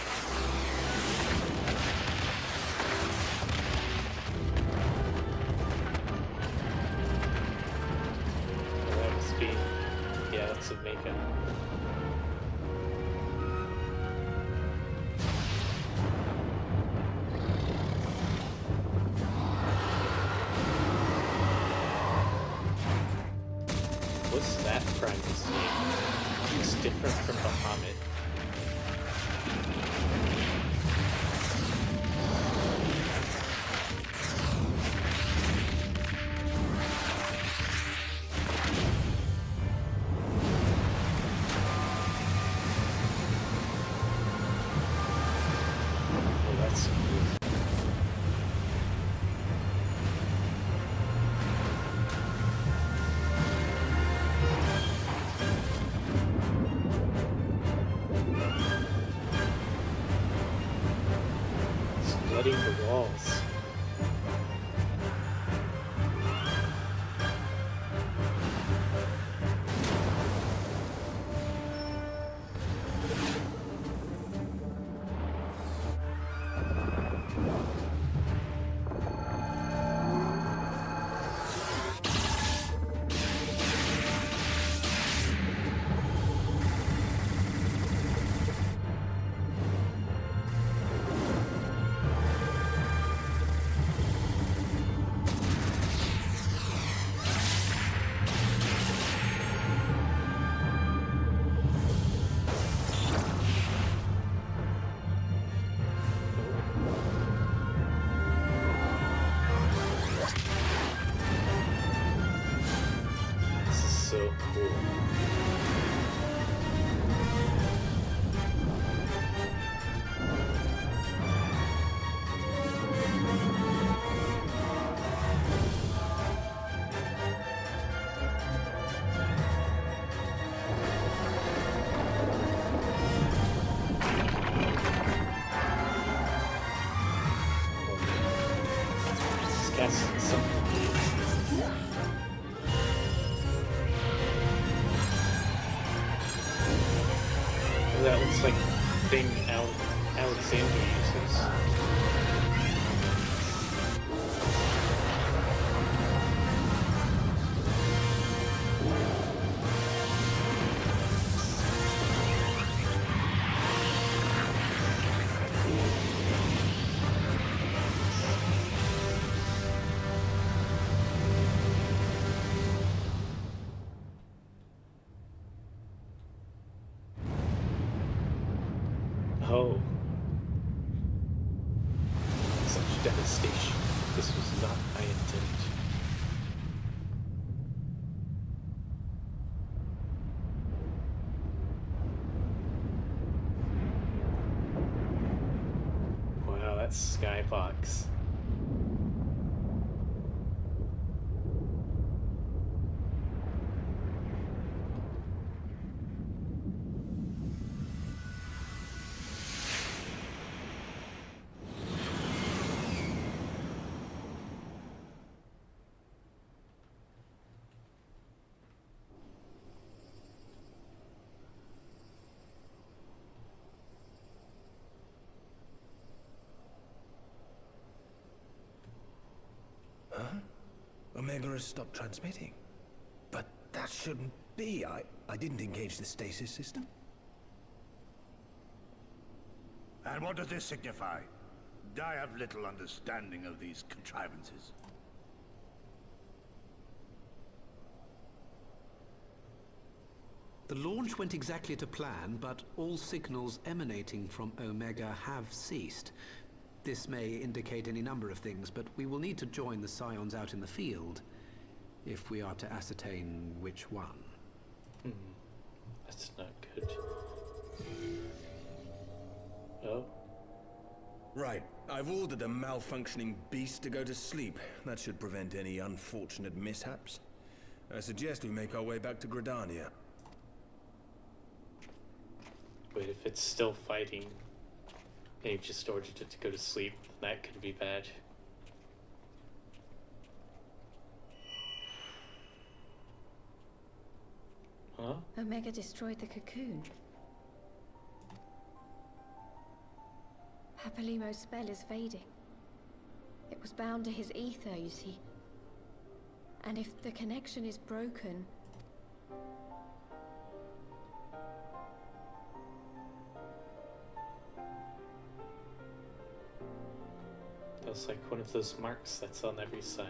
Oh, that must be... yeah, that's Omega. What's that primal's name? It's different from Bahamut. Oh, that's cool. It's flooding the walls. This is so cool. It's casting something. That looks like the thing Alexander uses. Oh. not my intent. Wow, that's Skybox. Huh? Omega has stopped transmitting. But that shouldn't be. I didn't engage the stasis system. And what does this signify? I have little understanding of these contrivances. The launch went exactly to plan, but all signals emanating from Omega have ceased. This may indicate any number of things, but we will need to join the Scions out in the field if we are to ascertain which one. That's not good. Oh? Right. I've ordered a malfunctioning beast to go to sleep. That should prevent any unfortunate mishaps. I suggest we make our way back to Gridania. But if it's still fighting, and you've just ordered it to go to sleep, that could be bad. Huh? Omega destroyed the cocoon. Papalimo's spell is fading. It was bound to his ether, you see. And if the connection is broken... That's like one of those marks that's on every side.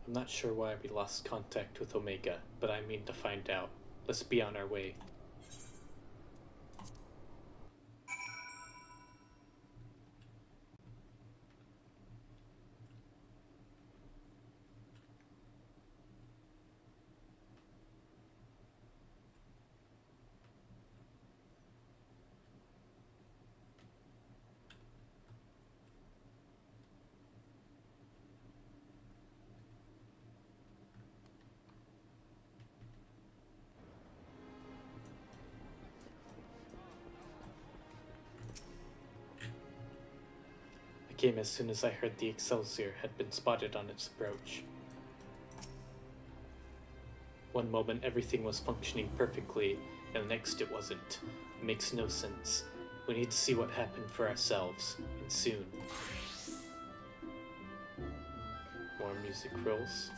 I'm not sure why we lost contact with Omega, but I mean to find out. Let's be on our way. I came as soon as I heard the Excelsior had been spotted on its approach. One moment everything was functioning perfectly, and the next it wasn't. It makes no sense. We need to see what happened for ourselves, and soon. More music rolls.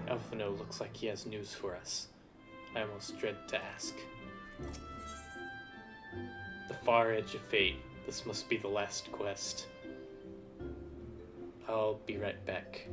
Alphino looks like he has news for us. I almost dread to ask. The far edge of fate. This must be the last quest. I'll be right back.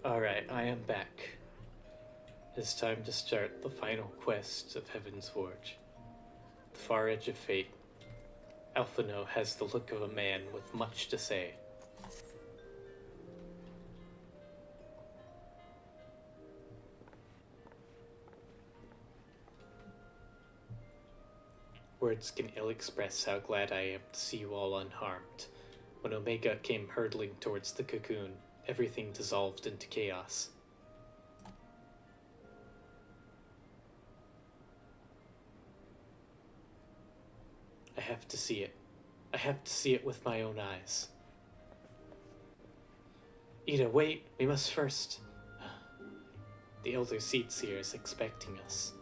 Alright, I am back. It's time to start the final quest of Heavensward. The far edge of fate. Alphino has the look of a man with much to say. Words can ill express how glad I am to see you all unharmed. When Omega came hurtling towards the cocoon, everything dissolved into chaos. I have to see it. I have to see it with my own eyes. Ida, wait! We must first... The Elder Seatseer is expecting us.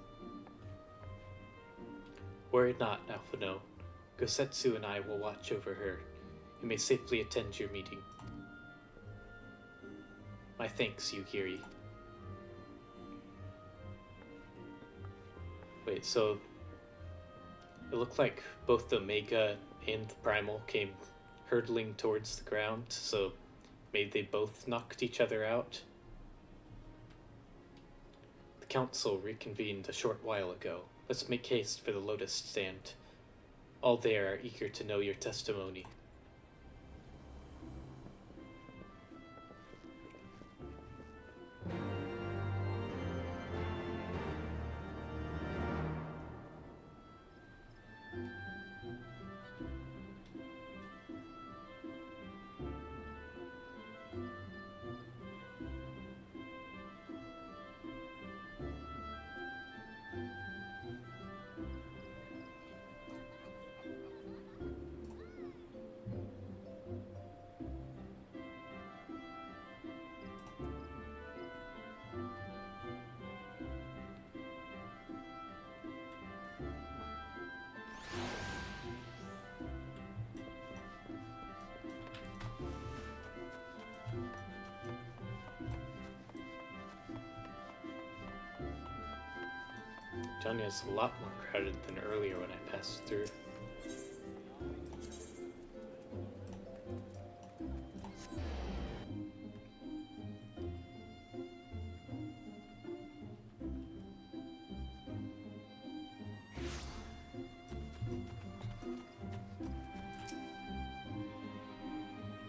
Worry not, Alphino. Gosetsu and I will watch over her. You may safely attend your meeting. My thanks, Yugiri. Wait, so... It looked like both the Omega and the Primal came hurtling towards the ground, so maybe they both knocked each other out? The council reconvened a short while ago. Let's make haste for the Lotus Stand. All there are eager to know your testimony. Tanya is a lot more crowded than earlier when I passed through.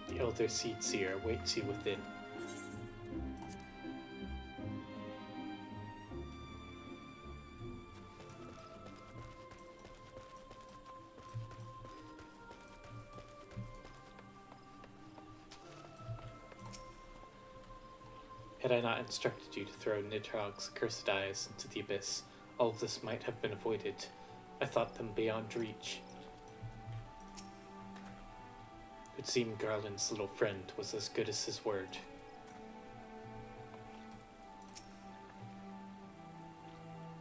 The Elder Seatseer waits you within. Had I not instructed you to throw Nidhogg's accursed eyes into the abyss, all of this might have been avoided. I thought them beyond reach. It would seem Garland's little friend was as good as his word.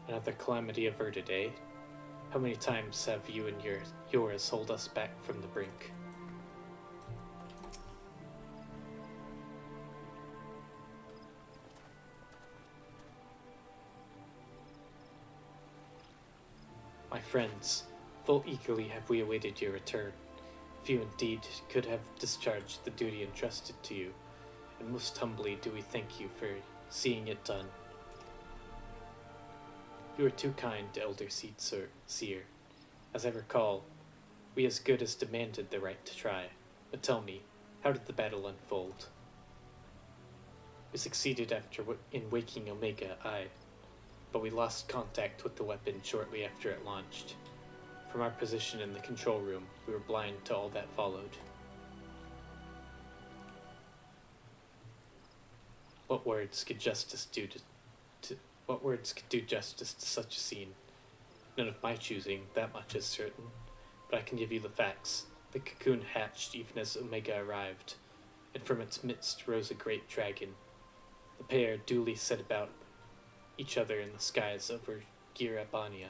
Another calamity averted, eh? How many times have you and yours hold us back from the brink? My friends, full eagerly have we awaited your return. Few indeed could have discharged the duty entrusted to you, and most humbly do we thank you for seeing it done. You are too kind, Elder Seer. As I recall, we as good as demanded the right to try. But tell me, how did the battle unfold? We succeeded in waking Omega, aye, but we lost contact with the weapon shortly after it launched. From our position in the control room, we were blind to all that followed. What words could do justice to such a scene? None of my choosing, that much is certain. But I can give you the facts. The cocoon hatched even as Omega arrived, and from its midst rose a great dragon. The pair duly set about each other in the skies over Girabania.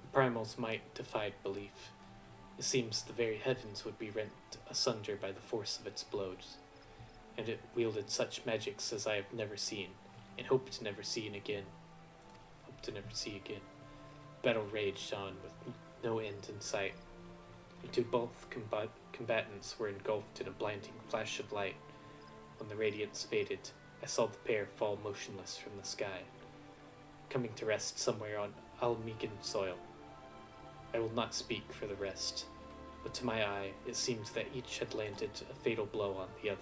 The primal's might defied belief. It seems the very heavens would be rent asunder by the force of its blows, and it wielded such magics as I have never seen, and hope to never see again. Battle raged on with no end in sight. Until both combatants were engulfed in a blinding flash of light. When the radiance faded, I saw the pair fall motionless from the sky, coming to rest somewhere on Almegan soil. I will not speak for the rest, but to my eye it seemed that each had landed a fatal blow on the other.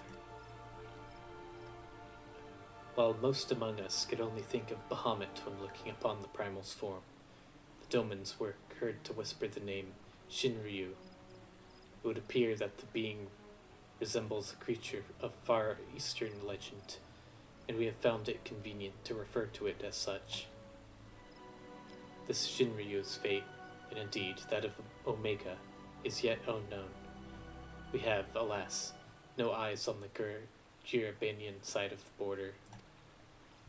While most among us could only think of Bahamut when looking upon the primal's form, the Domans were heard to whisper the name Shinryu. It would appear that the being resembles a creature of far eastern legend, and we have found it convenient to refer to it as such. This Shinryu's fate, and indeed that of Omega, is yet unknown. We have, alas, no eyes on the Girabanian side of the border.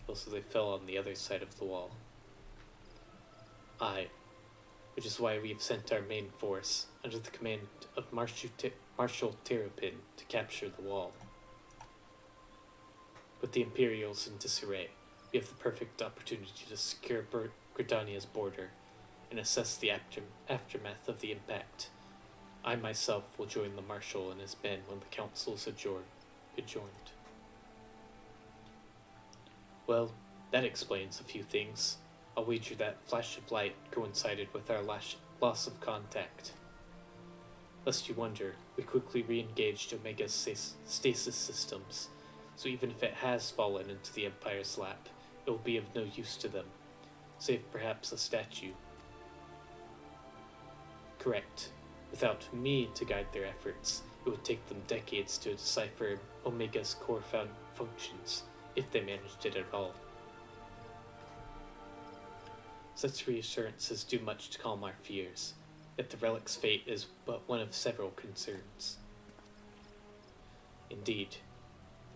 Also, they fell on the other side of the wall. Aye, which is why we have sent our main force, under the command of Marshal Terrapin, to capture the wall. With the Imperials in disarray, we have the perfect opportunity to secure Gridania's border and assess the aftermath of the impact. I myself will join the Marshal and his men when the councils adjourned. Well, that explains a few things. I'll wager that flash of light coincided with our loss of contact. Lest you wonder, we quickly re-engaged Omega's stasis systems, so even if it has fallen into the Empire's lap, it will be of no use to them, save perhaps a statue. Correct. Without me to guide their efforts, it would take them decades to decipher Omega's core functions, if they managed it at all. Such reassurances do much to calm our fears, yet the relic's fate is but one of several concerns. Indeed,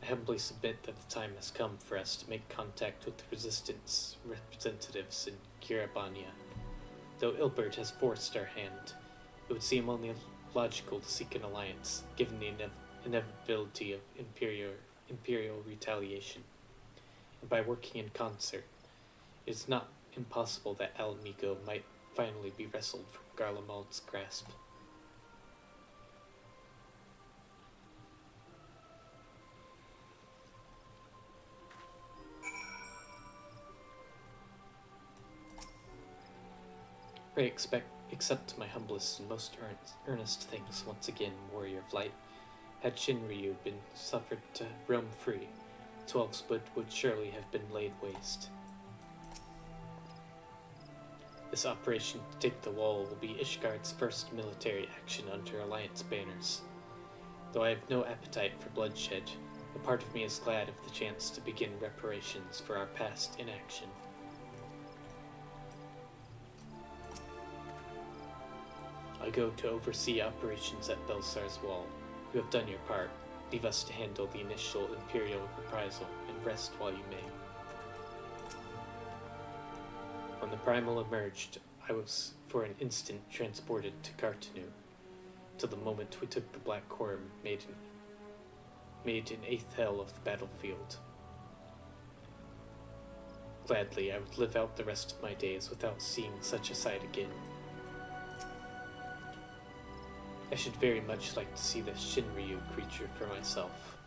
I humbly submit that the time has come for us to make contact with the Resistance representatives in Girabania. Though Ilbert has forced our hand, it would seem only logical to seek an alliance, given the inevitability of imperial retaliation. And by working in concert, it is not impossible that Almigo might finally be wrestled from Garlemald's grasp. Pray accept my humblest and most earnest thanks once again, warrior of light. Had Shinryu been suffered to roam free, 12-Spud would surely have been laid waste. This operation to take the wall will be Ishgard's first military action under Alliance banners. Though I have no appetite for bloodshed, a part of me is glad of the chance to begin reparations for our past inaction. I go to oversee operations at Belsar's wall. You have done your part. Leave us to handle the initial Imperial reprisal, and rest while you may. When the Primal emerged, I was for an instant transported to Cartanu, till the moment we took the Black Quorum made an eighth hell of the battlefield. Gladly, I would live out the rest of my days without seeing such a sight again. I should very much like to see this Shinryu creature for myself.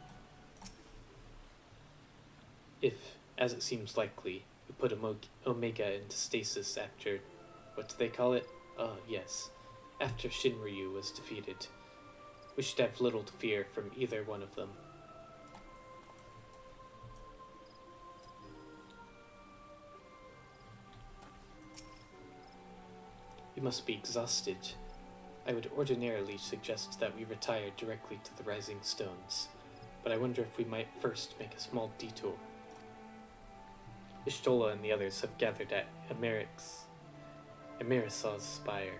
If, as it seems likely, we put Omega into stasis after, what do they call it? Yes, after Shinryu was defeated, we should have little to fear from either one of them. You must be exhausted. I would ordinarily suggest that we retire directly to the Rising Stones, but I wonder if we might first make a small detour. Ishtola and the others have gathered at Emirisaw's spire,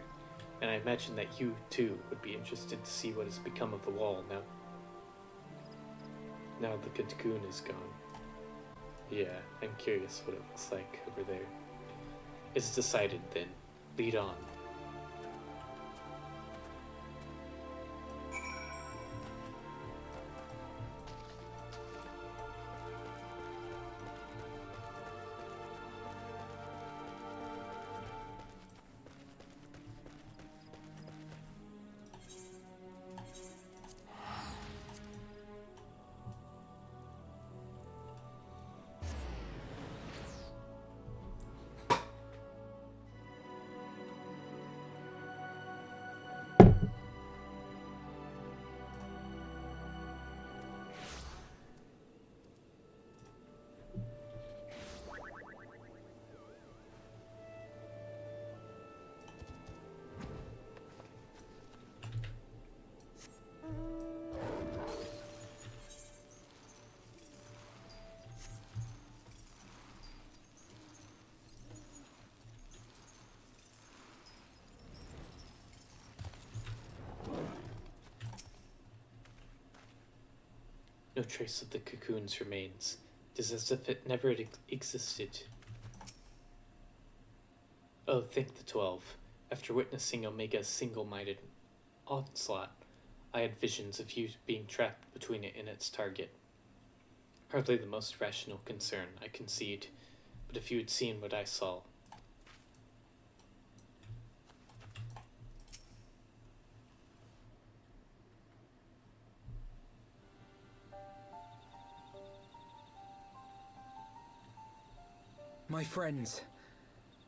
and I imagine that you, too, would be interested to see what has become of the wall now the cocoon is gone. Yeah, I'm curious what it looks like over there. It's decided then. Lead on. No trace of the cocoon's remains. It is as if it never existed. Oh, thank the 12. After witnessing Omega's single-minded onslaught, I had visions of you being trapped between it and its target. Hardly the most rational concern, I concede, but if you had seen what I saw... My friends,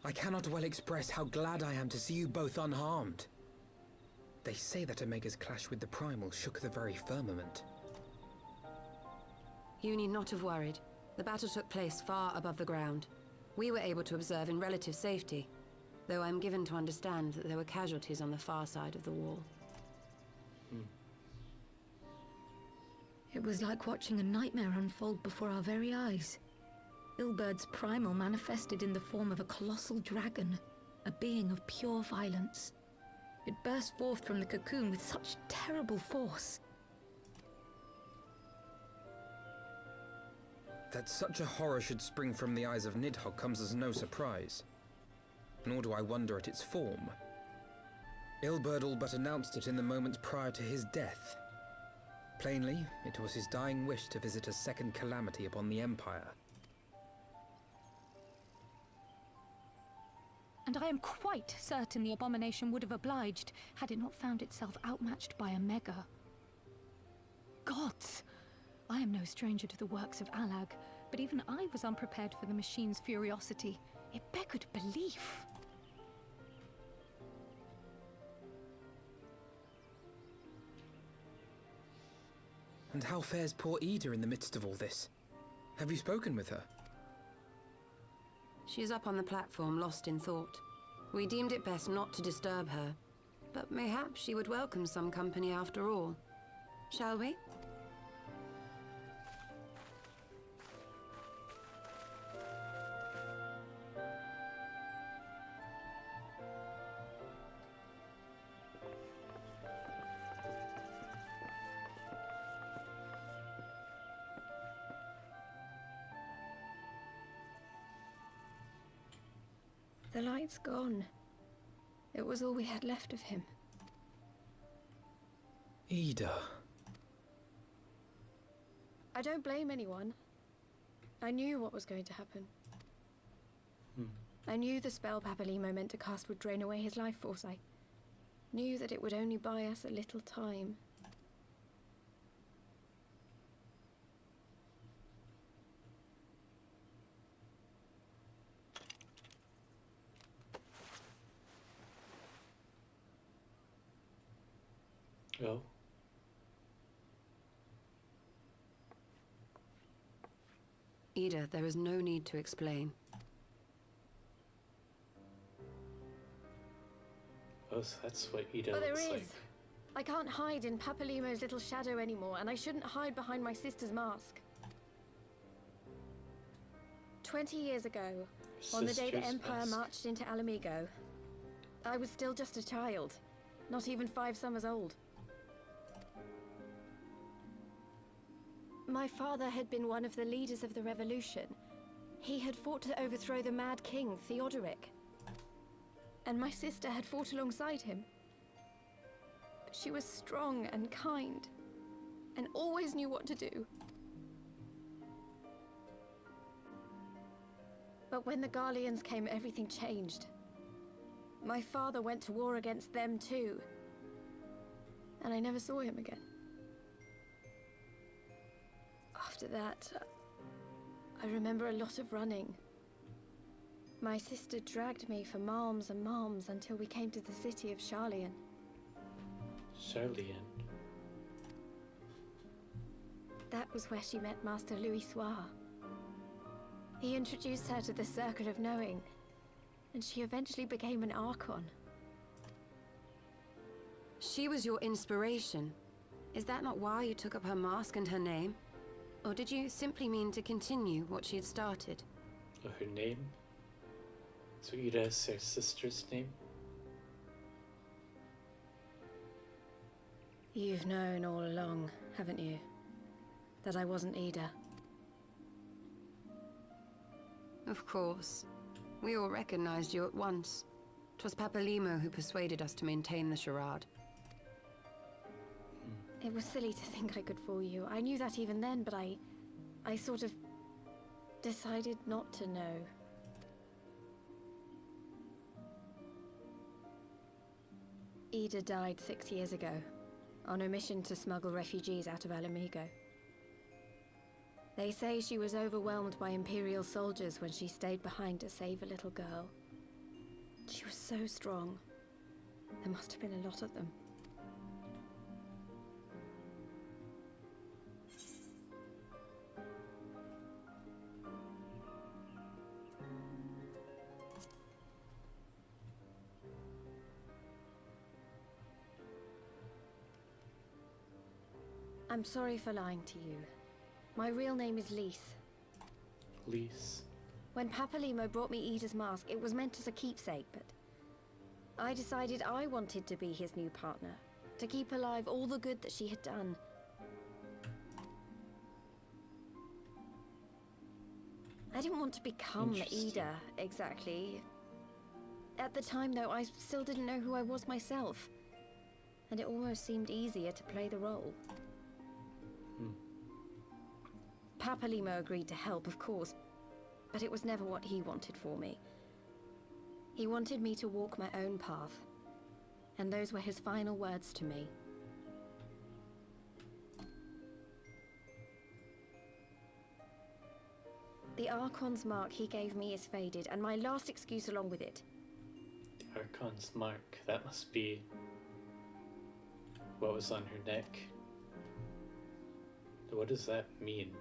I cannot well express how glad I am to see you both unharmed. They say that Omega's clash with the Primal shook the very firmament. You need not have worried. The battle took place far above the ground. We were able to observe in relative safety, though I'm given to understand that there were casualties on the far side of the wall. It was like watching a nightmare unfold before our very eyes. Ilburd's primal manifested in the form of a colossal dragon, a being of pure violence. It burst forth from the cocoon with such terrible force. That such a horror should spring from the eyes of Nidhogg comes as no surprise. Nor do I wonder at its form. Ilberd all but announced it in the moments prior to his death. Plainly, it was his dying wish to visit a second calamity upon the Empire. And I am quite certain the abomination would have obliged had it not found itself outmatched by Omega. Gods! I am no stranger to the works of Alag, but even I was unprepared for the machine's furiosity. It beggared belief. And how fares poor Ida in the midst of all this? Have you spoken with her? She is up on the platform, lost in thought. We deemed it best not to disturb her, but mayhaps she would welcome some company after all. Shall we? The light's gone. It was all we had left of him. Ida. I don't blame anyone. I knew what was going to happen. I knew the spell Papalimo meant to cast would drain away his life force. I knew that it would only buy us a little time. Oh. Ida, there is no need to explain. Oh, so that's what Ida But there looks is. like. I can't hide in Papalimo's little shadow anymore, and I shouldn't hide behind my sister's mask. 20 years ago, on the day the Sister's Empire mask. marched into Alamigo, I was still just a child, not even 5 summers old. My father had been one of the leaders of the revolution. He had fought to overthrow the Mad King, Theodoric. And my sister had fought alongside him. But she was strong and kind, and always knew what to do. But when the Garleans came, everything changed. My father went to war against them too, and I never saw him again. After that, I remember a lot of running. My sister dragged me for malms and malms until we came to the city of Charlian. Charlian. That was where she met Master Louis Soir. He introduced her to the Circle of Knowing, and she eventually became an Archon. She was your inspiration. Is that not why you took up her mask and her name? Or did you simply mean to continue what she had started? Oh, her name? So Ida is her sister's name? You've known all along, haven't you? That I wasn't Ida. Of course. We all recognized you at once. 'Twas Papalimo who persuaded us to maintain the charade. It was silly to think I could fool you. I knew that even then, but I sort of decided not to know. Ida died 6 years ago, on a mission to smuggle refugees out of Alamigo. They say she was overwhelmed by Imperial soldiers when she stayed behind to save a little girl. She was so strong. There must have been a lot of them. I'm sorry for lying to you. My real name is Lise. Lise. When Papalimo brought me Ida's mask, it was meant as a keepsake, but I decided I wanted to be his new partner, to keep alive all the good that she had done. I didn't want to become Ida, exactly. At the time, though, I still didn't know who I was myself, and it almost seemed easier to play the role. Papalimo agreed to help, of course, but it was never what he wanted for me. He wanted me to walk my own path, and those were his final words to me. The Archon's mark he gave me is faded, and my last excuse along with it. The Archon's mark. That must be what was on her neck. What does that mean?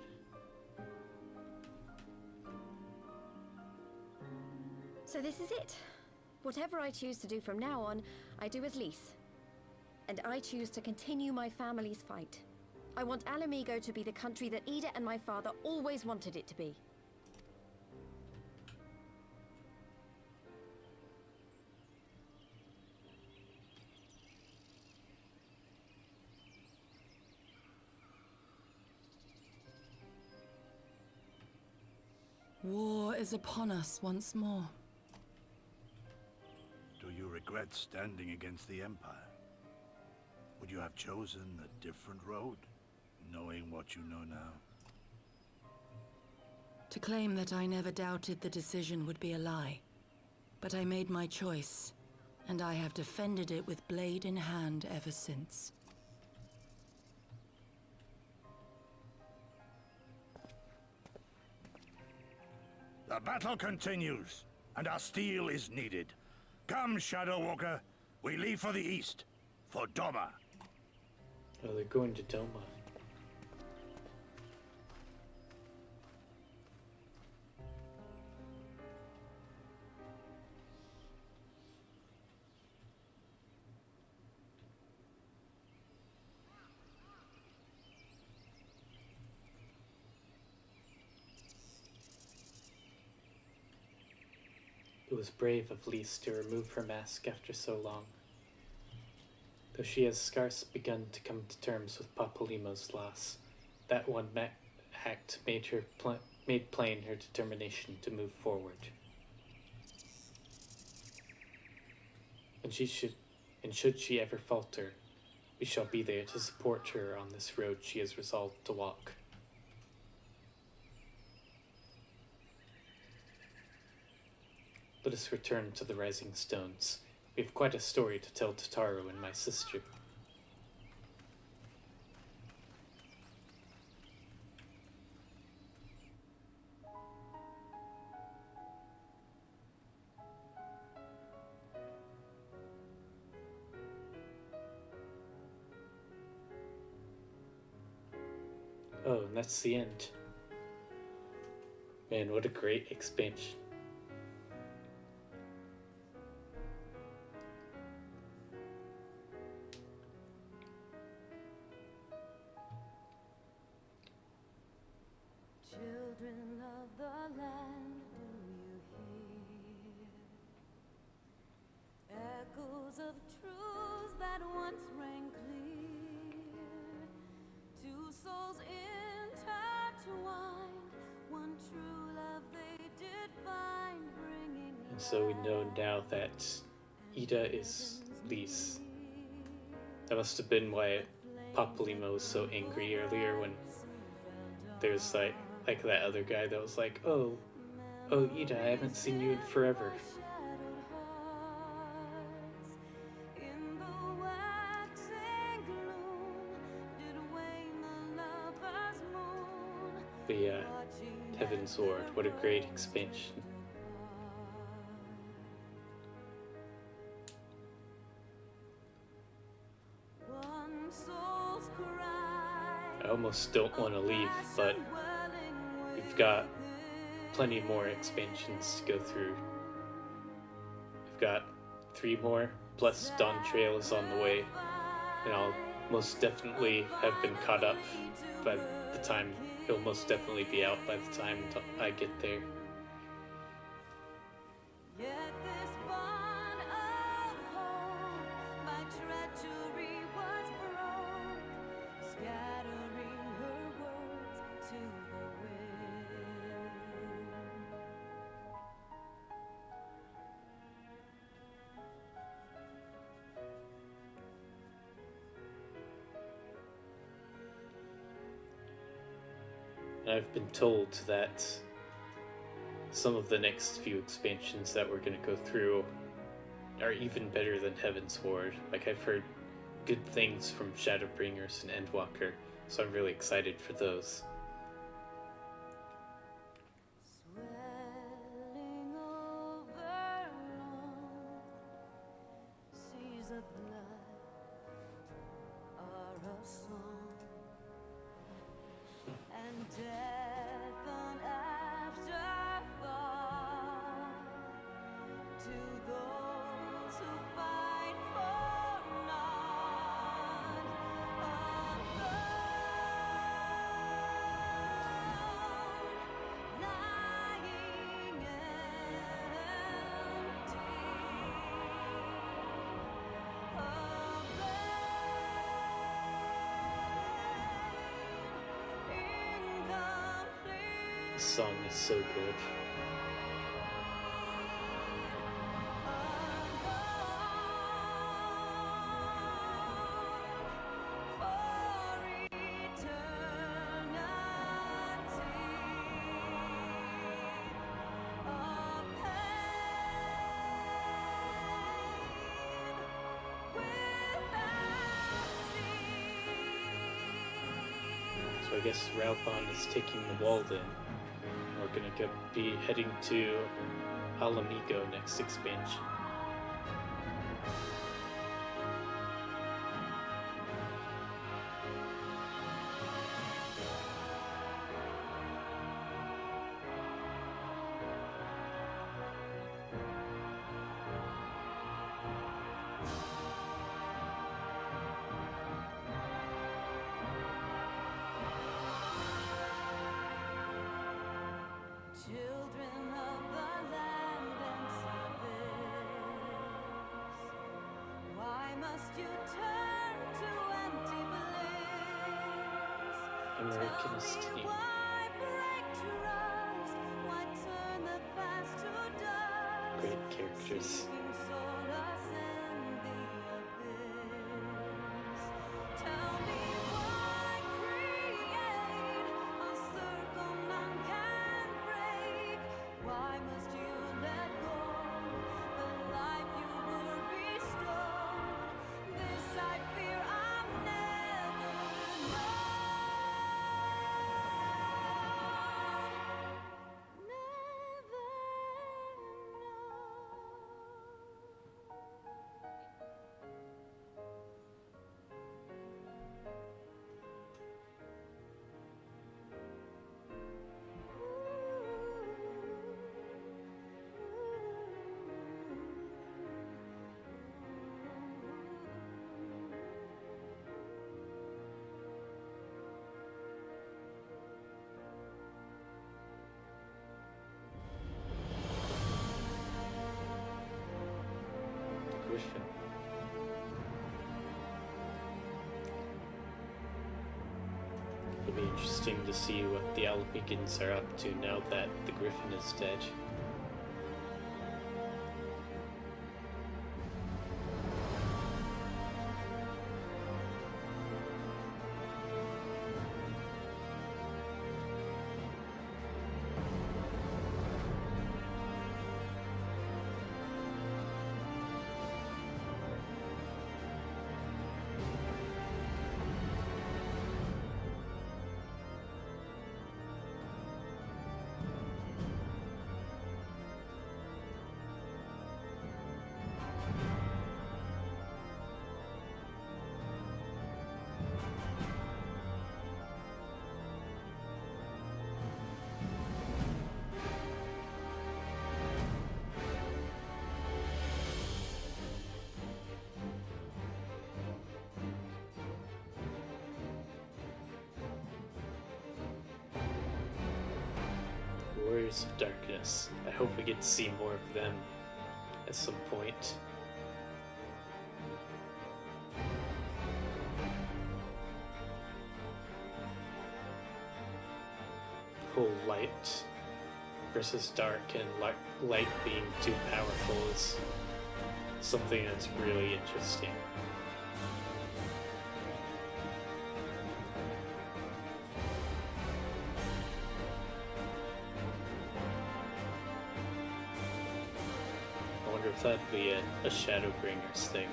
So this is it. Whatever I choose to do from now on, I do as Lise. And I choose to continue my family's fight. I want Alamigo to be the country that Ida and my father always wanted it to be. War is upon us once more. Do you regret standing against the Empire? Would you have chosen a different road, knowing what you know now? To claim that I never doubted the decision would be a lie. But I made my choice, and I have defended it with blade in hand ever since. The battle continues, and our steel is needed. Come, Shadow Walker, we leave for the east, for Doma. Oh, they're going to Doma. It was brave of Lise to remove her mask after so long. Though she has scarce begun to come to terms with Papalymo's loss, that one act made plain her determination to move forward. And should she ever falter, we shall be there to support her on this road she has resolved to walk. Let us return to the Rising Stones. We have quite a story to tell to Taro and my sister. Oh, and that's the end. Man, what a great expansion. Children of the land, do you hear echoes of truths that once rang clear? Two souls intertwined, one true love they did find, bringing. And so we know now that Ida is Lise. That must have been why Papalymo was so angry earlier when there's like that other guy that was like, oh Ida, I haven't seen you in forever. But yeah, Heavensward, what a great expansion. I almost don't want to leave, but we've got plenty more expansions to go through. We've got 3 more, plus Dawn Trail is on the way, and I'll most definitely have been caught up by the time, it'll most definitely be out by the time I get there. I've been told that some of the next few expansions that we're going to go through are even better than Heavensward. Like, I've heard good things from Shadowbringers and Endwalker, so I'm really excited for those. This song is so good. So I guess Ralpon is taking the wall then. We're gonna be heading to Alamigo next expansion. Children of the land and sea. you turn to empty bliss? American Tell me esteem. why break trust? Why turn the past to dust? Great characters. Seeking solace in the abyss. Tell me why create a circle none can break? Why must you let go the life you were bestowed? This I fear I'll never know. Griffin. It'll be interesting to see what the Alabigans are up to now that the Griffin is dead. Warriors of Darkness. I hope we get to see more of them at some point. Whole light versus dark and light being too powerful is something that's really interesting. I wonder if that'd be a Shadowbringers thing.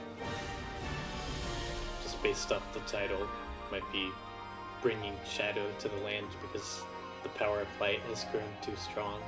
Just based off the title, might be bringing shadow to the land because the power of light has grown too strong.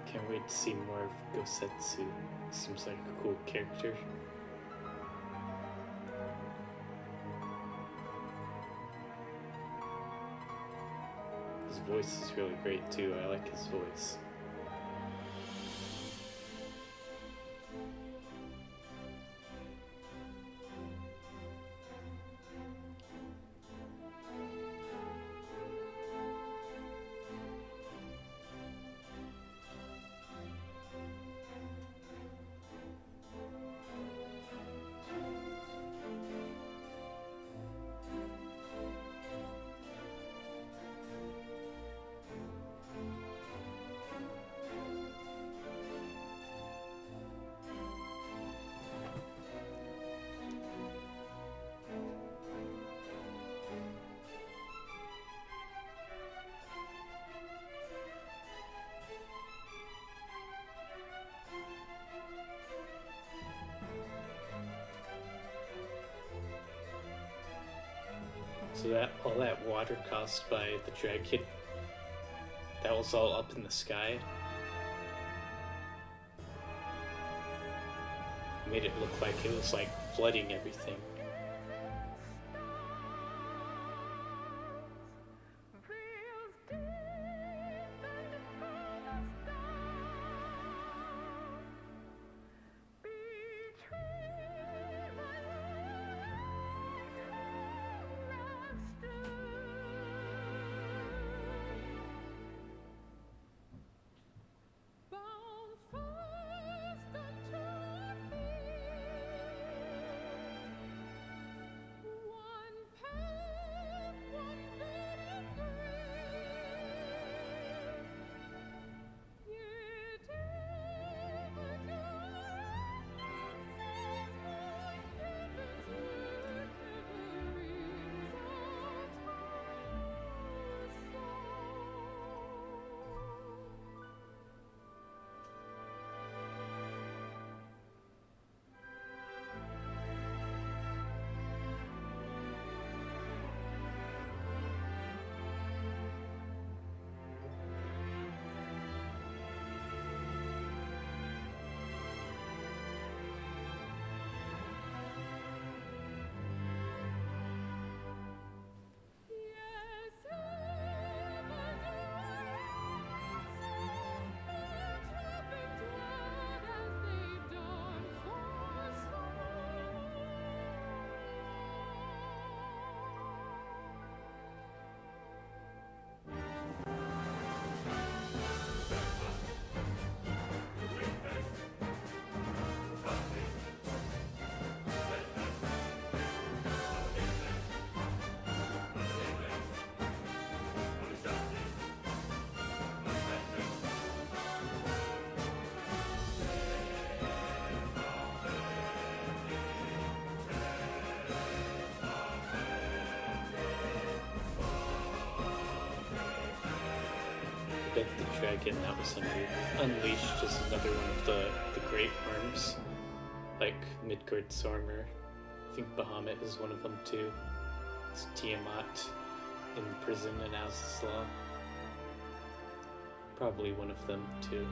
Can't wait to see more of Gosetsu. Seems like a cool character. His voice is really great too. I like his voice. So that all that water caused by the dragon, that was all up in the sky. Made it look like it was like flooding everything. Bet the dragon that was unleashed is another one of the great worms, like Midgard's armor. I think Bahamut is one of them too. It's Tiamat in prison in Azaslaw. Probably one of them too.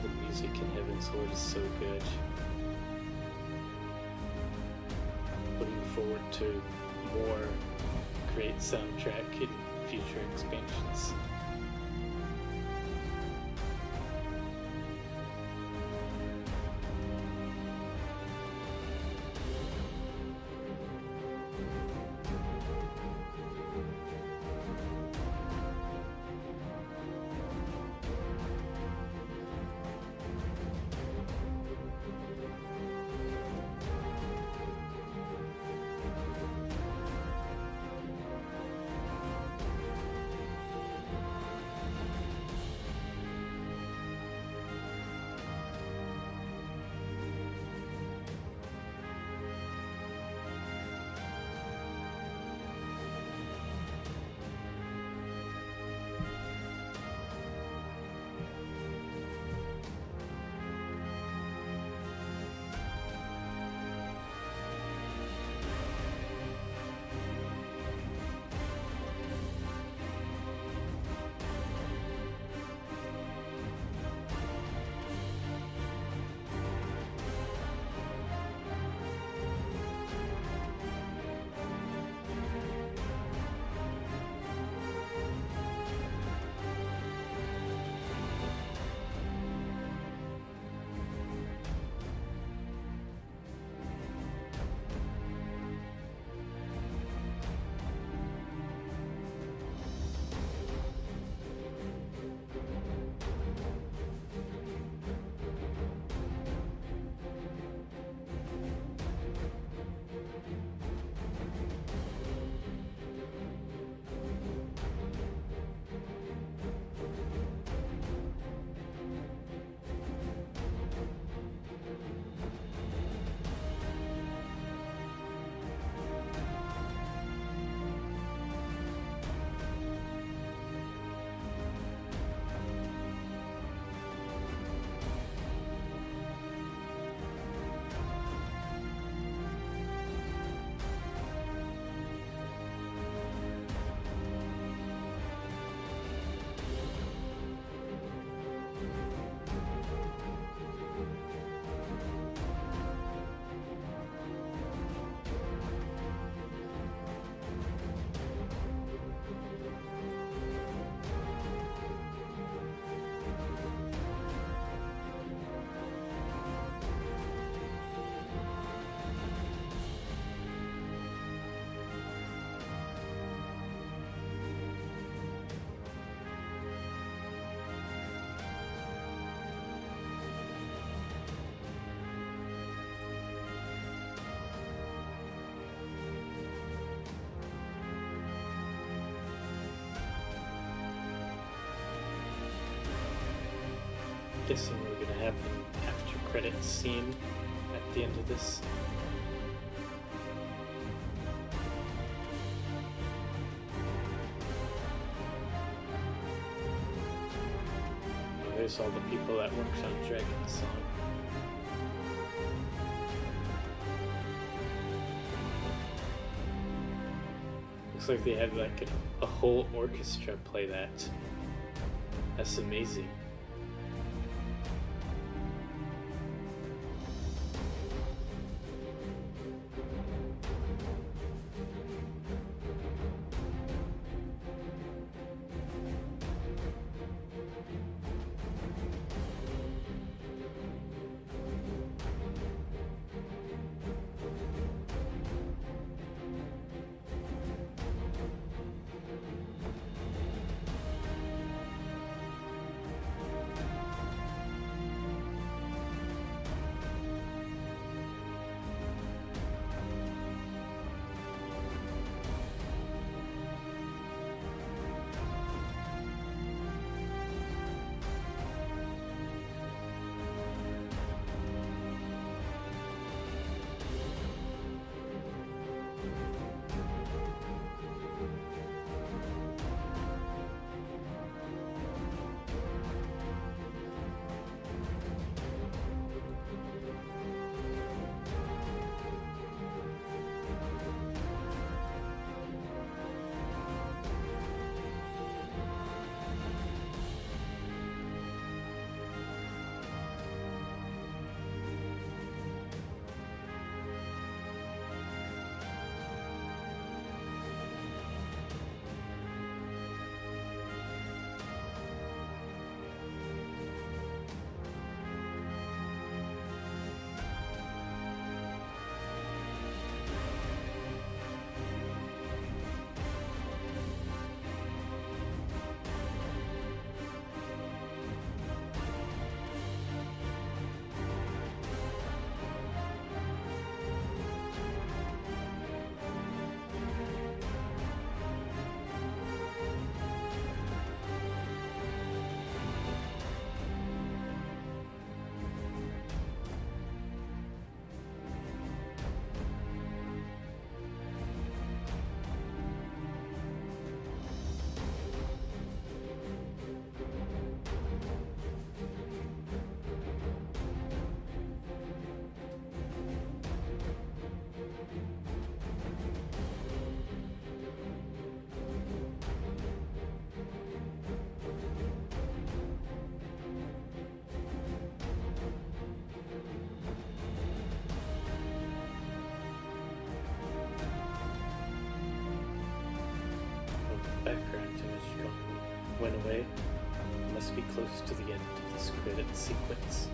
the music in Heavensward is so good. Looking forward to more great soundtrack in future expansions. Guessing we're gonna have an after credits scene at the end of this. There's all the people that worked on Dragon's Song. Looks like they had like a whole orchestra play that. That's amazing. background image went away. It must be close to the end of this credit sequence.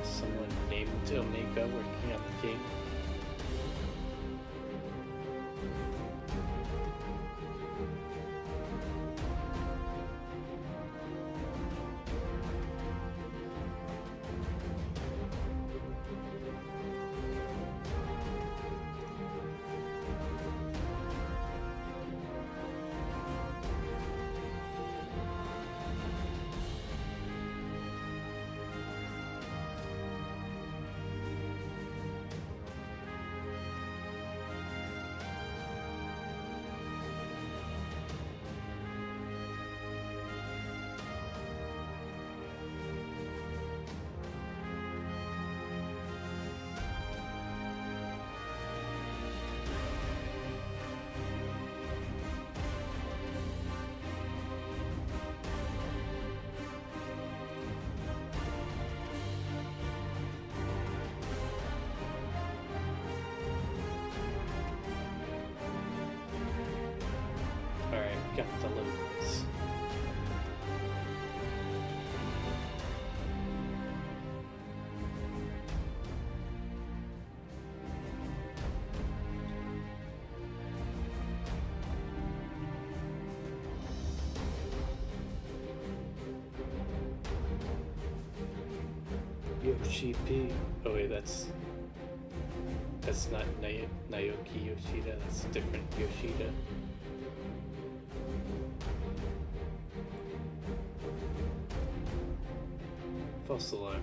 Someone named Omega working on the game. Alright, we got the loads. Yoshi P. Oh wait, that's not Naoki Yoshida, that's a different Yoshida. False alarm.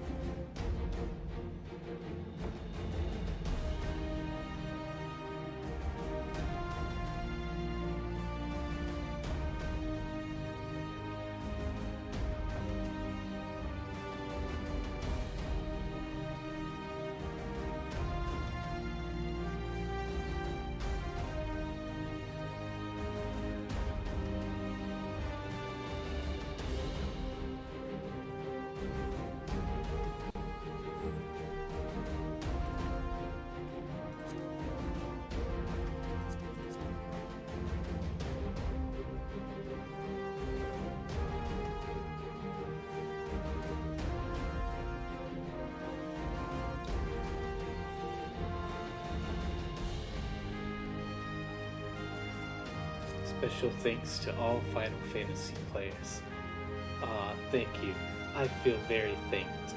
Special thanks to all Final Fantasy players. Ah, thank you. I feel very thanked.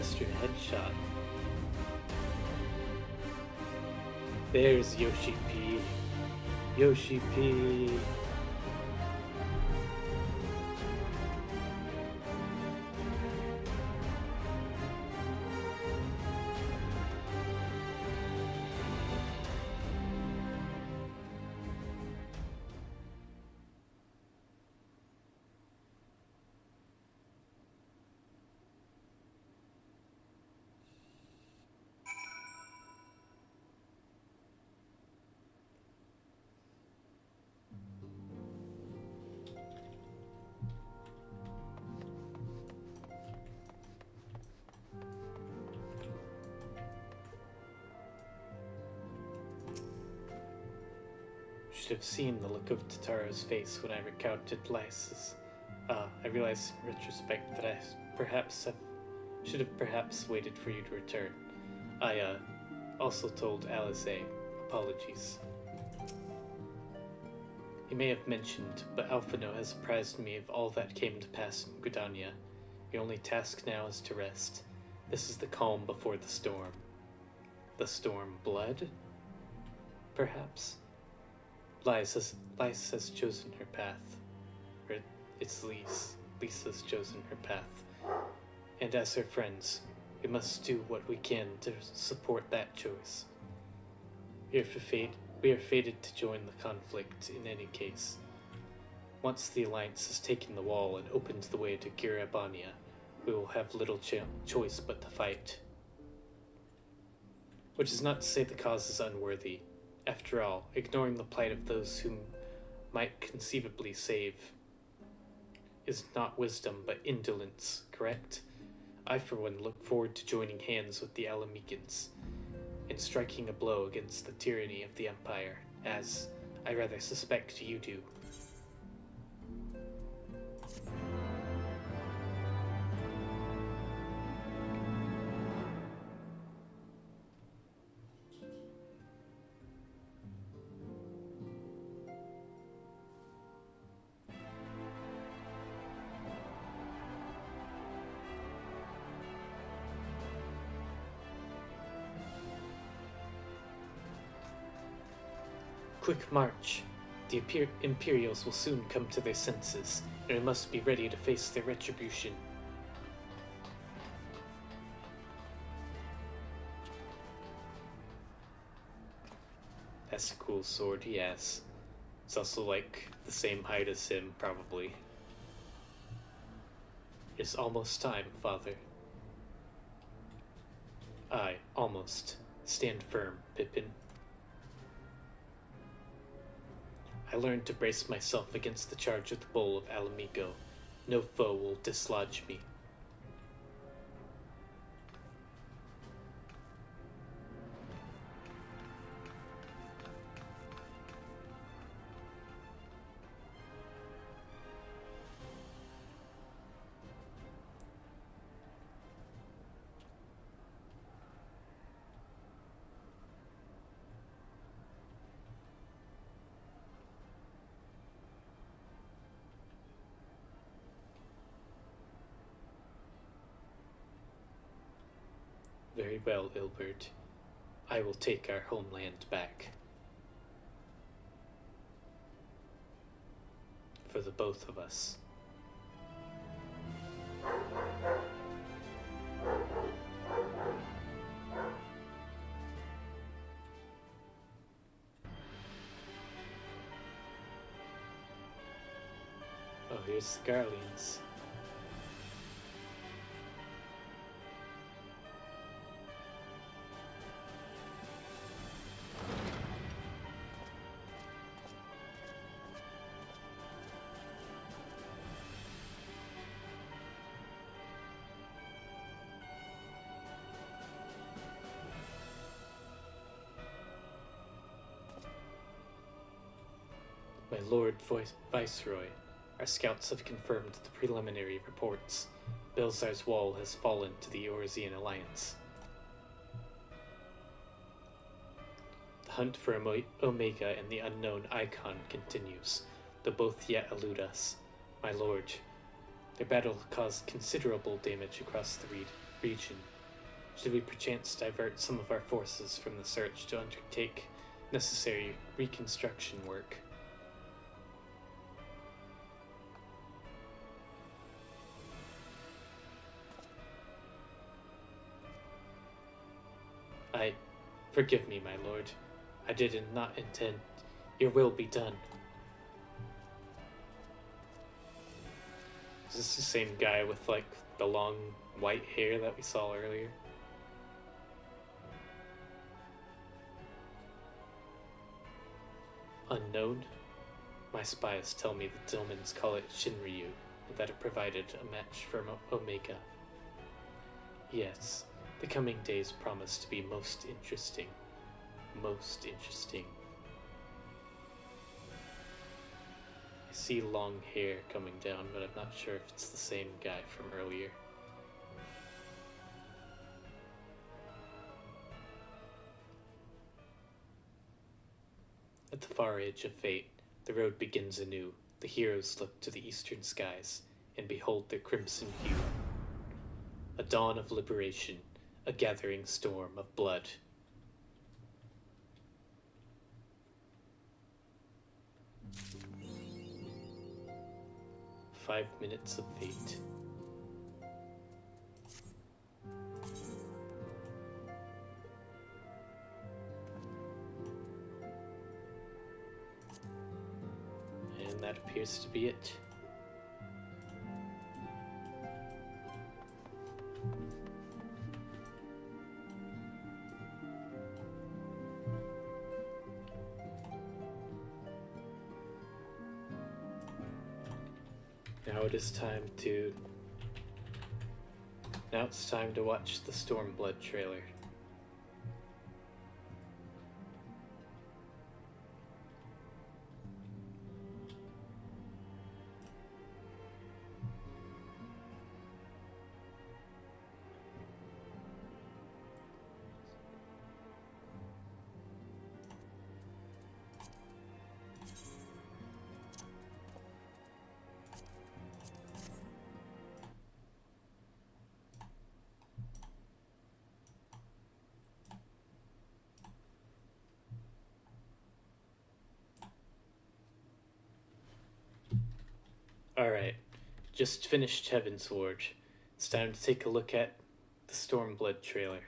Mr. Headshot. There's Yoshi P. Yoshi P. Should have seen the look of Tataro's face when I recounted Lysa's. I realized in retrospect that should have perhaps waited for you to return. I also told Alize. Apologies. You may have mentioned, but Alphino has apprised me of all that came to pass in Gridania. Your only task now is to rest. This is the calm before the storm. The Stormblood? Perhaps? Lisa's chosen her path. Or it's Lisa's chosen her path. And as her friends, we must do what we can to support that choice. We are fated to join the conflict in any case. Once the Alliance has taken the wall and opened the way to Girabania, we will have little choice but to fight. Which is not to say the cause is unworthy. After all, ignoring the plight of those whom might conceivably save is not wisdom but indolence, correct? I for one look forward to joining hands with the Alamegans and striking a blow against the tyranny of the Empire, as I rather suspect you do. Quick march. The Imperials will soon come to their senses, and we must be ready to face their retribution. That's a cool sword he has. It's also like the same height as him, probably. It's almost time, Father. Aye, almost. Stand firm, Pippin. I learned to brace myself against the charge of the Bull of Alamigo. No foe will dislodge me. Very well, Ilbert. I will take our homeland back. For the both of us. Oh, here's the Garleans. My Lord Viceroy, our scouts have confirmed the preliminary reports. Belzar's wall has fallen to the Eorzean Alliance. The hunt for Omega and the unknown Icon continues, though both yet elude us. My lord, their battle caused considerable damage across the region. Should we perchance divert some of our forces from the search to undertake necessary reconstruction work? Forgive me, my lord. I did not intend. Your will be done. Is this the same guy with, like, the long white hair that we saw earlier? Unknown? My spies tell me the Domans call it Shinryu, and that it provided a match for Omega. Yes, the coming days promise to be most interesting. Most interesting. I see long hair coming down, but I'm not sure if it's the same guy from earlier. At the far edge of fate, the road begins anew. The heroes look to the eastern skies and behold their crimson hue. A dawn of liberation, a gathering storm of blood. "5 minutes of fate." And that appears to be it. Now it's time to watch the Stormblood trailer. Alright, just finished Heavensward. It's time to take a look at the Stormblood trailer.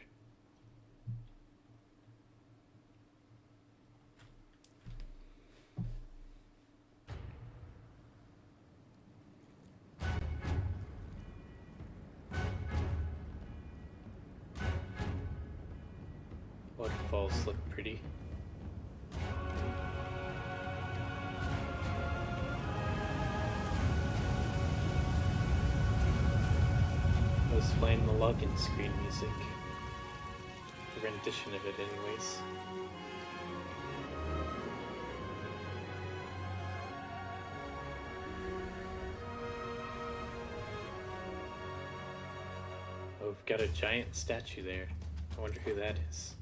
Waterfalls look pretty. I was playing the login screen music. A rendition of it anyways. Oh, we've got a giant statue there. I wonder who that is.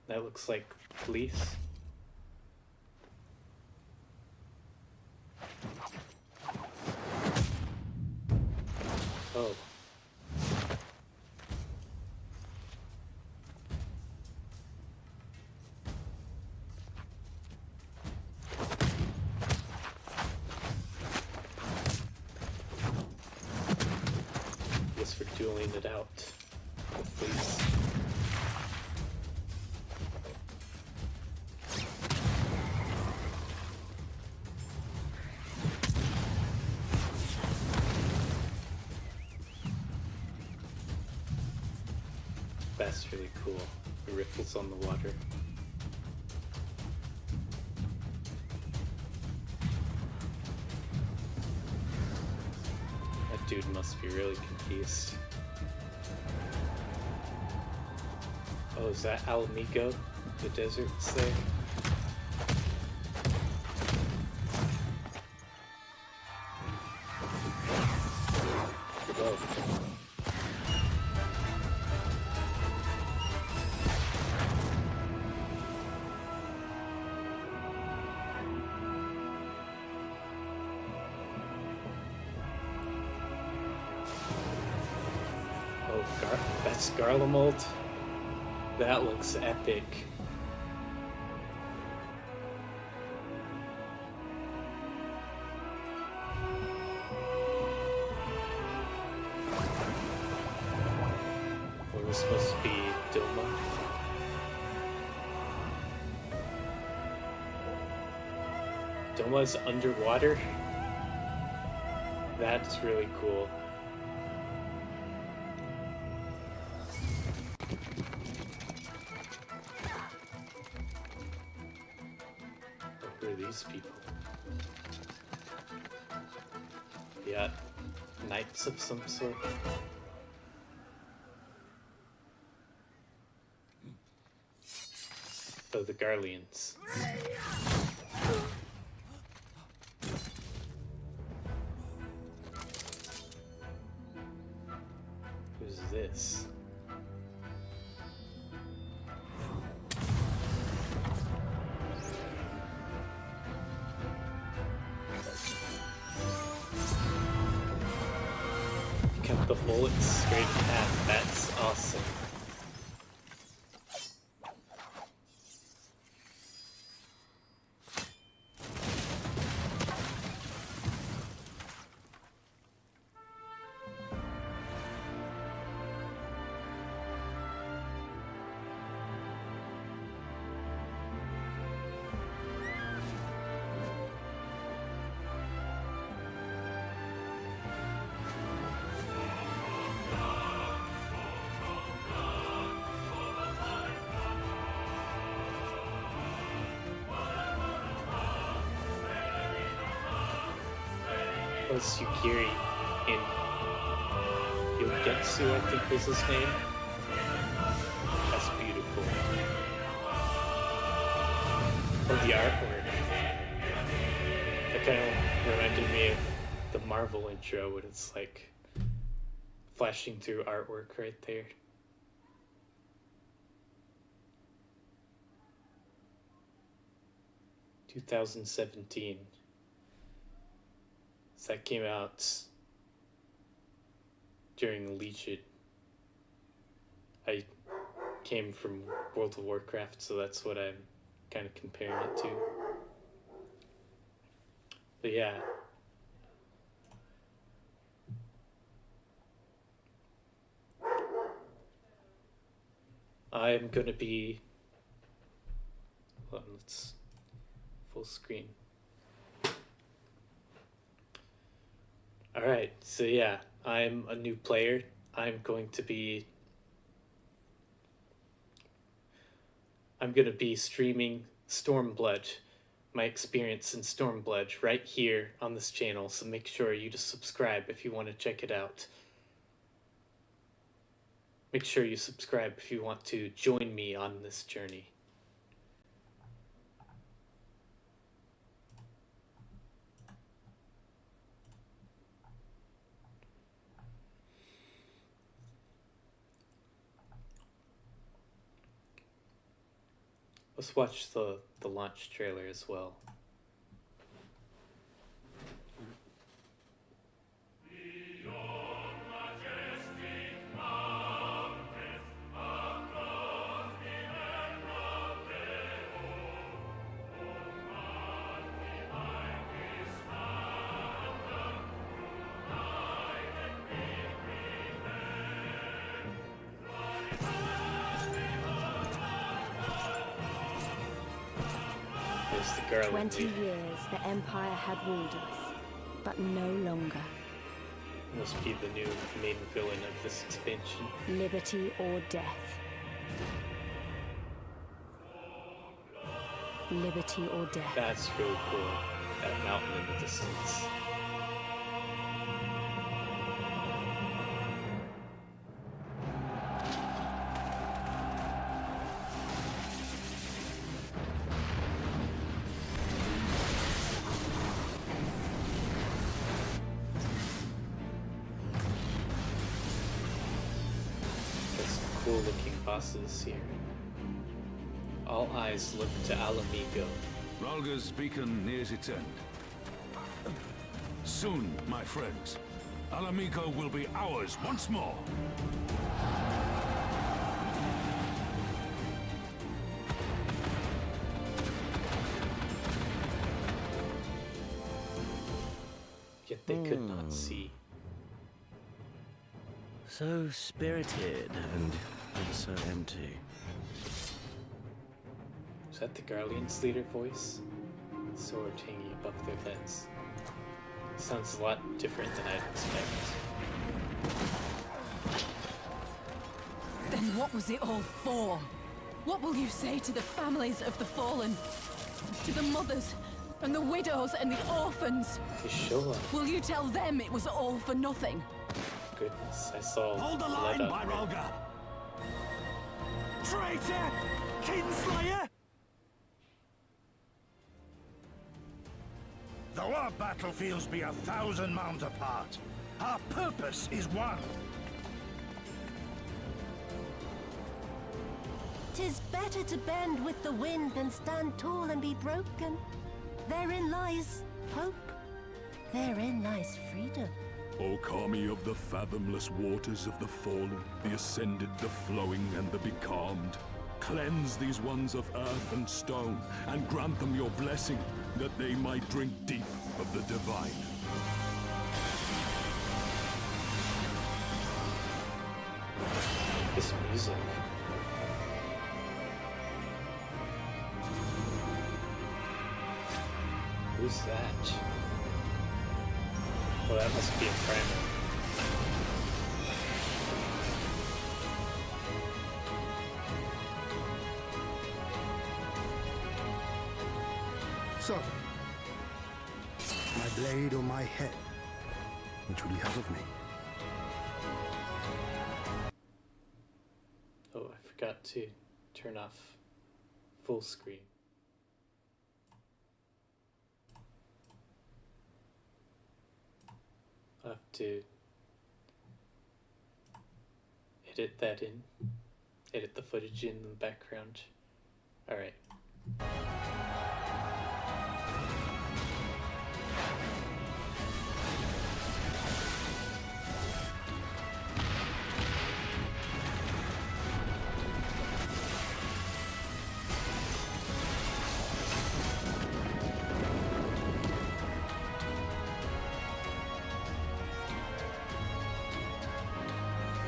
That looks like police. Oh. Guess we're dueling it out with these. That's really cool. The ripples on the water. That dude must be really confused. Oh, is that Alamigo? The desert's there? Whoa. Oh, that's Garlemald? That looks epic. What was supposed to be Doma? Doma's underwater? That's really cool. Who are these people? Yeah, knights of some sort. Oh, the Garleans. Who's this? You kept the bullets straight path. That's awesome. Was Yukiri in Yogetsu, I think was his name. That's beautiful. Oh, the artwork. That kind of reminded me of the Marvel intro, when it's like flashing through artwork right there. "2017. So that came out during Legion. I came from World of Warcraft, so that's what I'm kind of comparing it to. But yeah. I'm gonna be... Hold on, let's... full screen. Alright, so yeah, I'm a new player. I'm gonna be streaming Stormblood, my experience in Stormblood, right here on this channel, so make sure you just subscribe if you want to check it out. Make sure you subscribe if you want to join me on this journey. Let's watch the launch trailer as well. The girl 20 years the Empire had ruled us, but no longer. Must be the new main villain of this expansion. Liberty or death. Liberty or death. That's really cool. That mountain in the distance. cool-looking bosses here. All eyes look to Alamigo. Ralga's beacon nears its end. Soon, my friends, Alamigo will be ours once more. Yet they could not see. So spirited and so empty. Is that the Guardian's leader voice? Sword hanging above their heads. Sounds a lot different than I'd expect. Then what was it all for? What will you say to the families of the fallen? To the mothers and the widows and the orphans? Sure. Will you tell them it was all for nothing? Goodness, I saw Hold the blood line, up my there. Ralga! Traitor! Kinslayer! Though our battlefields be 1,000 miles apart, our purpose is one. 'Tis better to bend with the wind than stand tall and be broken. Therein lies hope. Therein lies freedom. O Kami of the fathomless waters of the fallen, the ascended, the flowing, and the becalmed, cleanse these ones of earth and stone, and grant them your blessing, that they might drink deep of the divine. This music. Who's that? Well, that must be a primal. So, my blade or my head? Which will you have of me? Oh, I forgot to turn off full screen. I'll have to edit that in. Edit the footage in the background. Alright.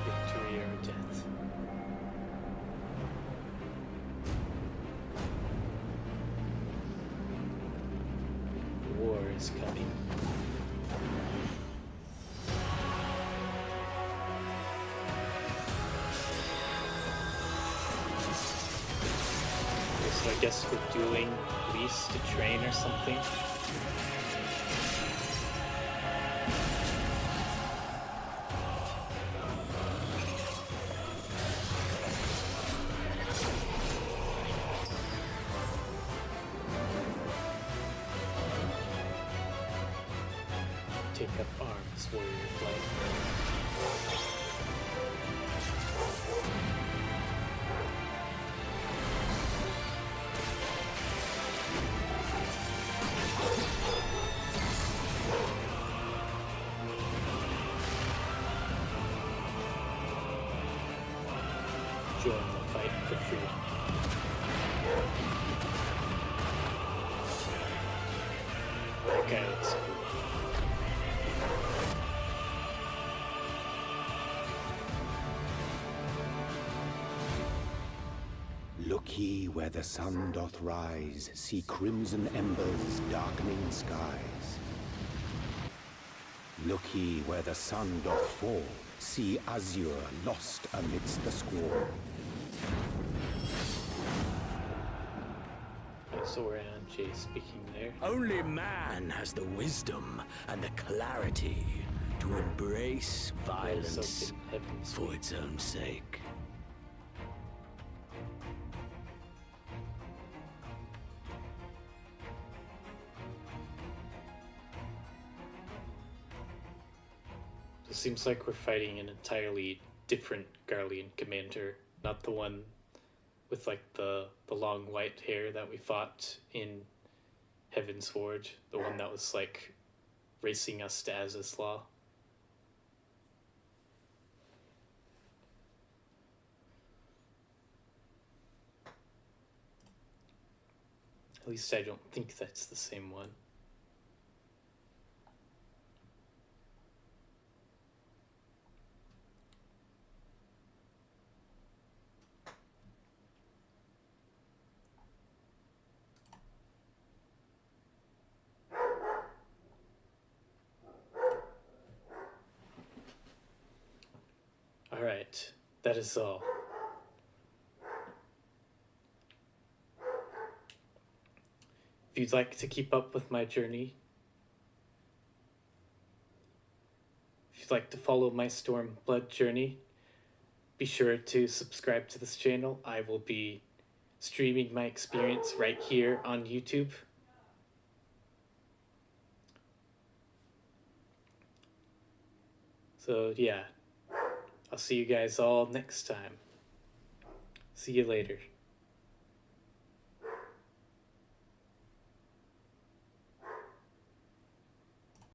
Victory or death. War is coming. So I guess we're dueling Lise to train or something. Take up arms, warrior flight. Join the fight for freedom. That guy looks cool. Look ye where the sun doth rise, see crimson embers darkening skies. Look ye where the sun doth fall, see azure lost amidst the squall. Sora and Jay speaking there. Only man has the wisdom and the clarity to embrace violence for its own sake. It seems like we're fighting an entirely different Garlean commander not the one with like the long white hair that we fought in Heavensward, the one that was like racing us to Azislaw. At least I don't think that's the same one. Alright, that is all. If you'd like to keep up with my journey, if you'd like to follow my Stormblood journey, be sure to subscribe to this channel. I will be streaming my experience right here on YouTube. So yeah, I'll see you guys all next time. See you later.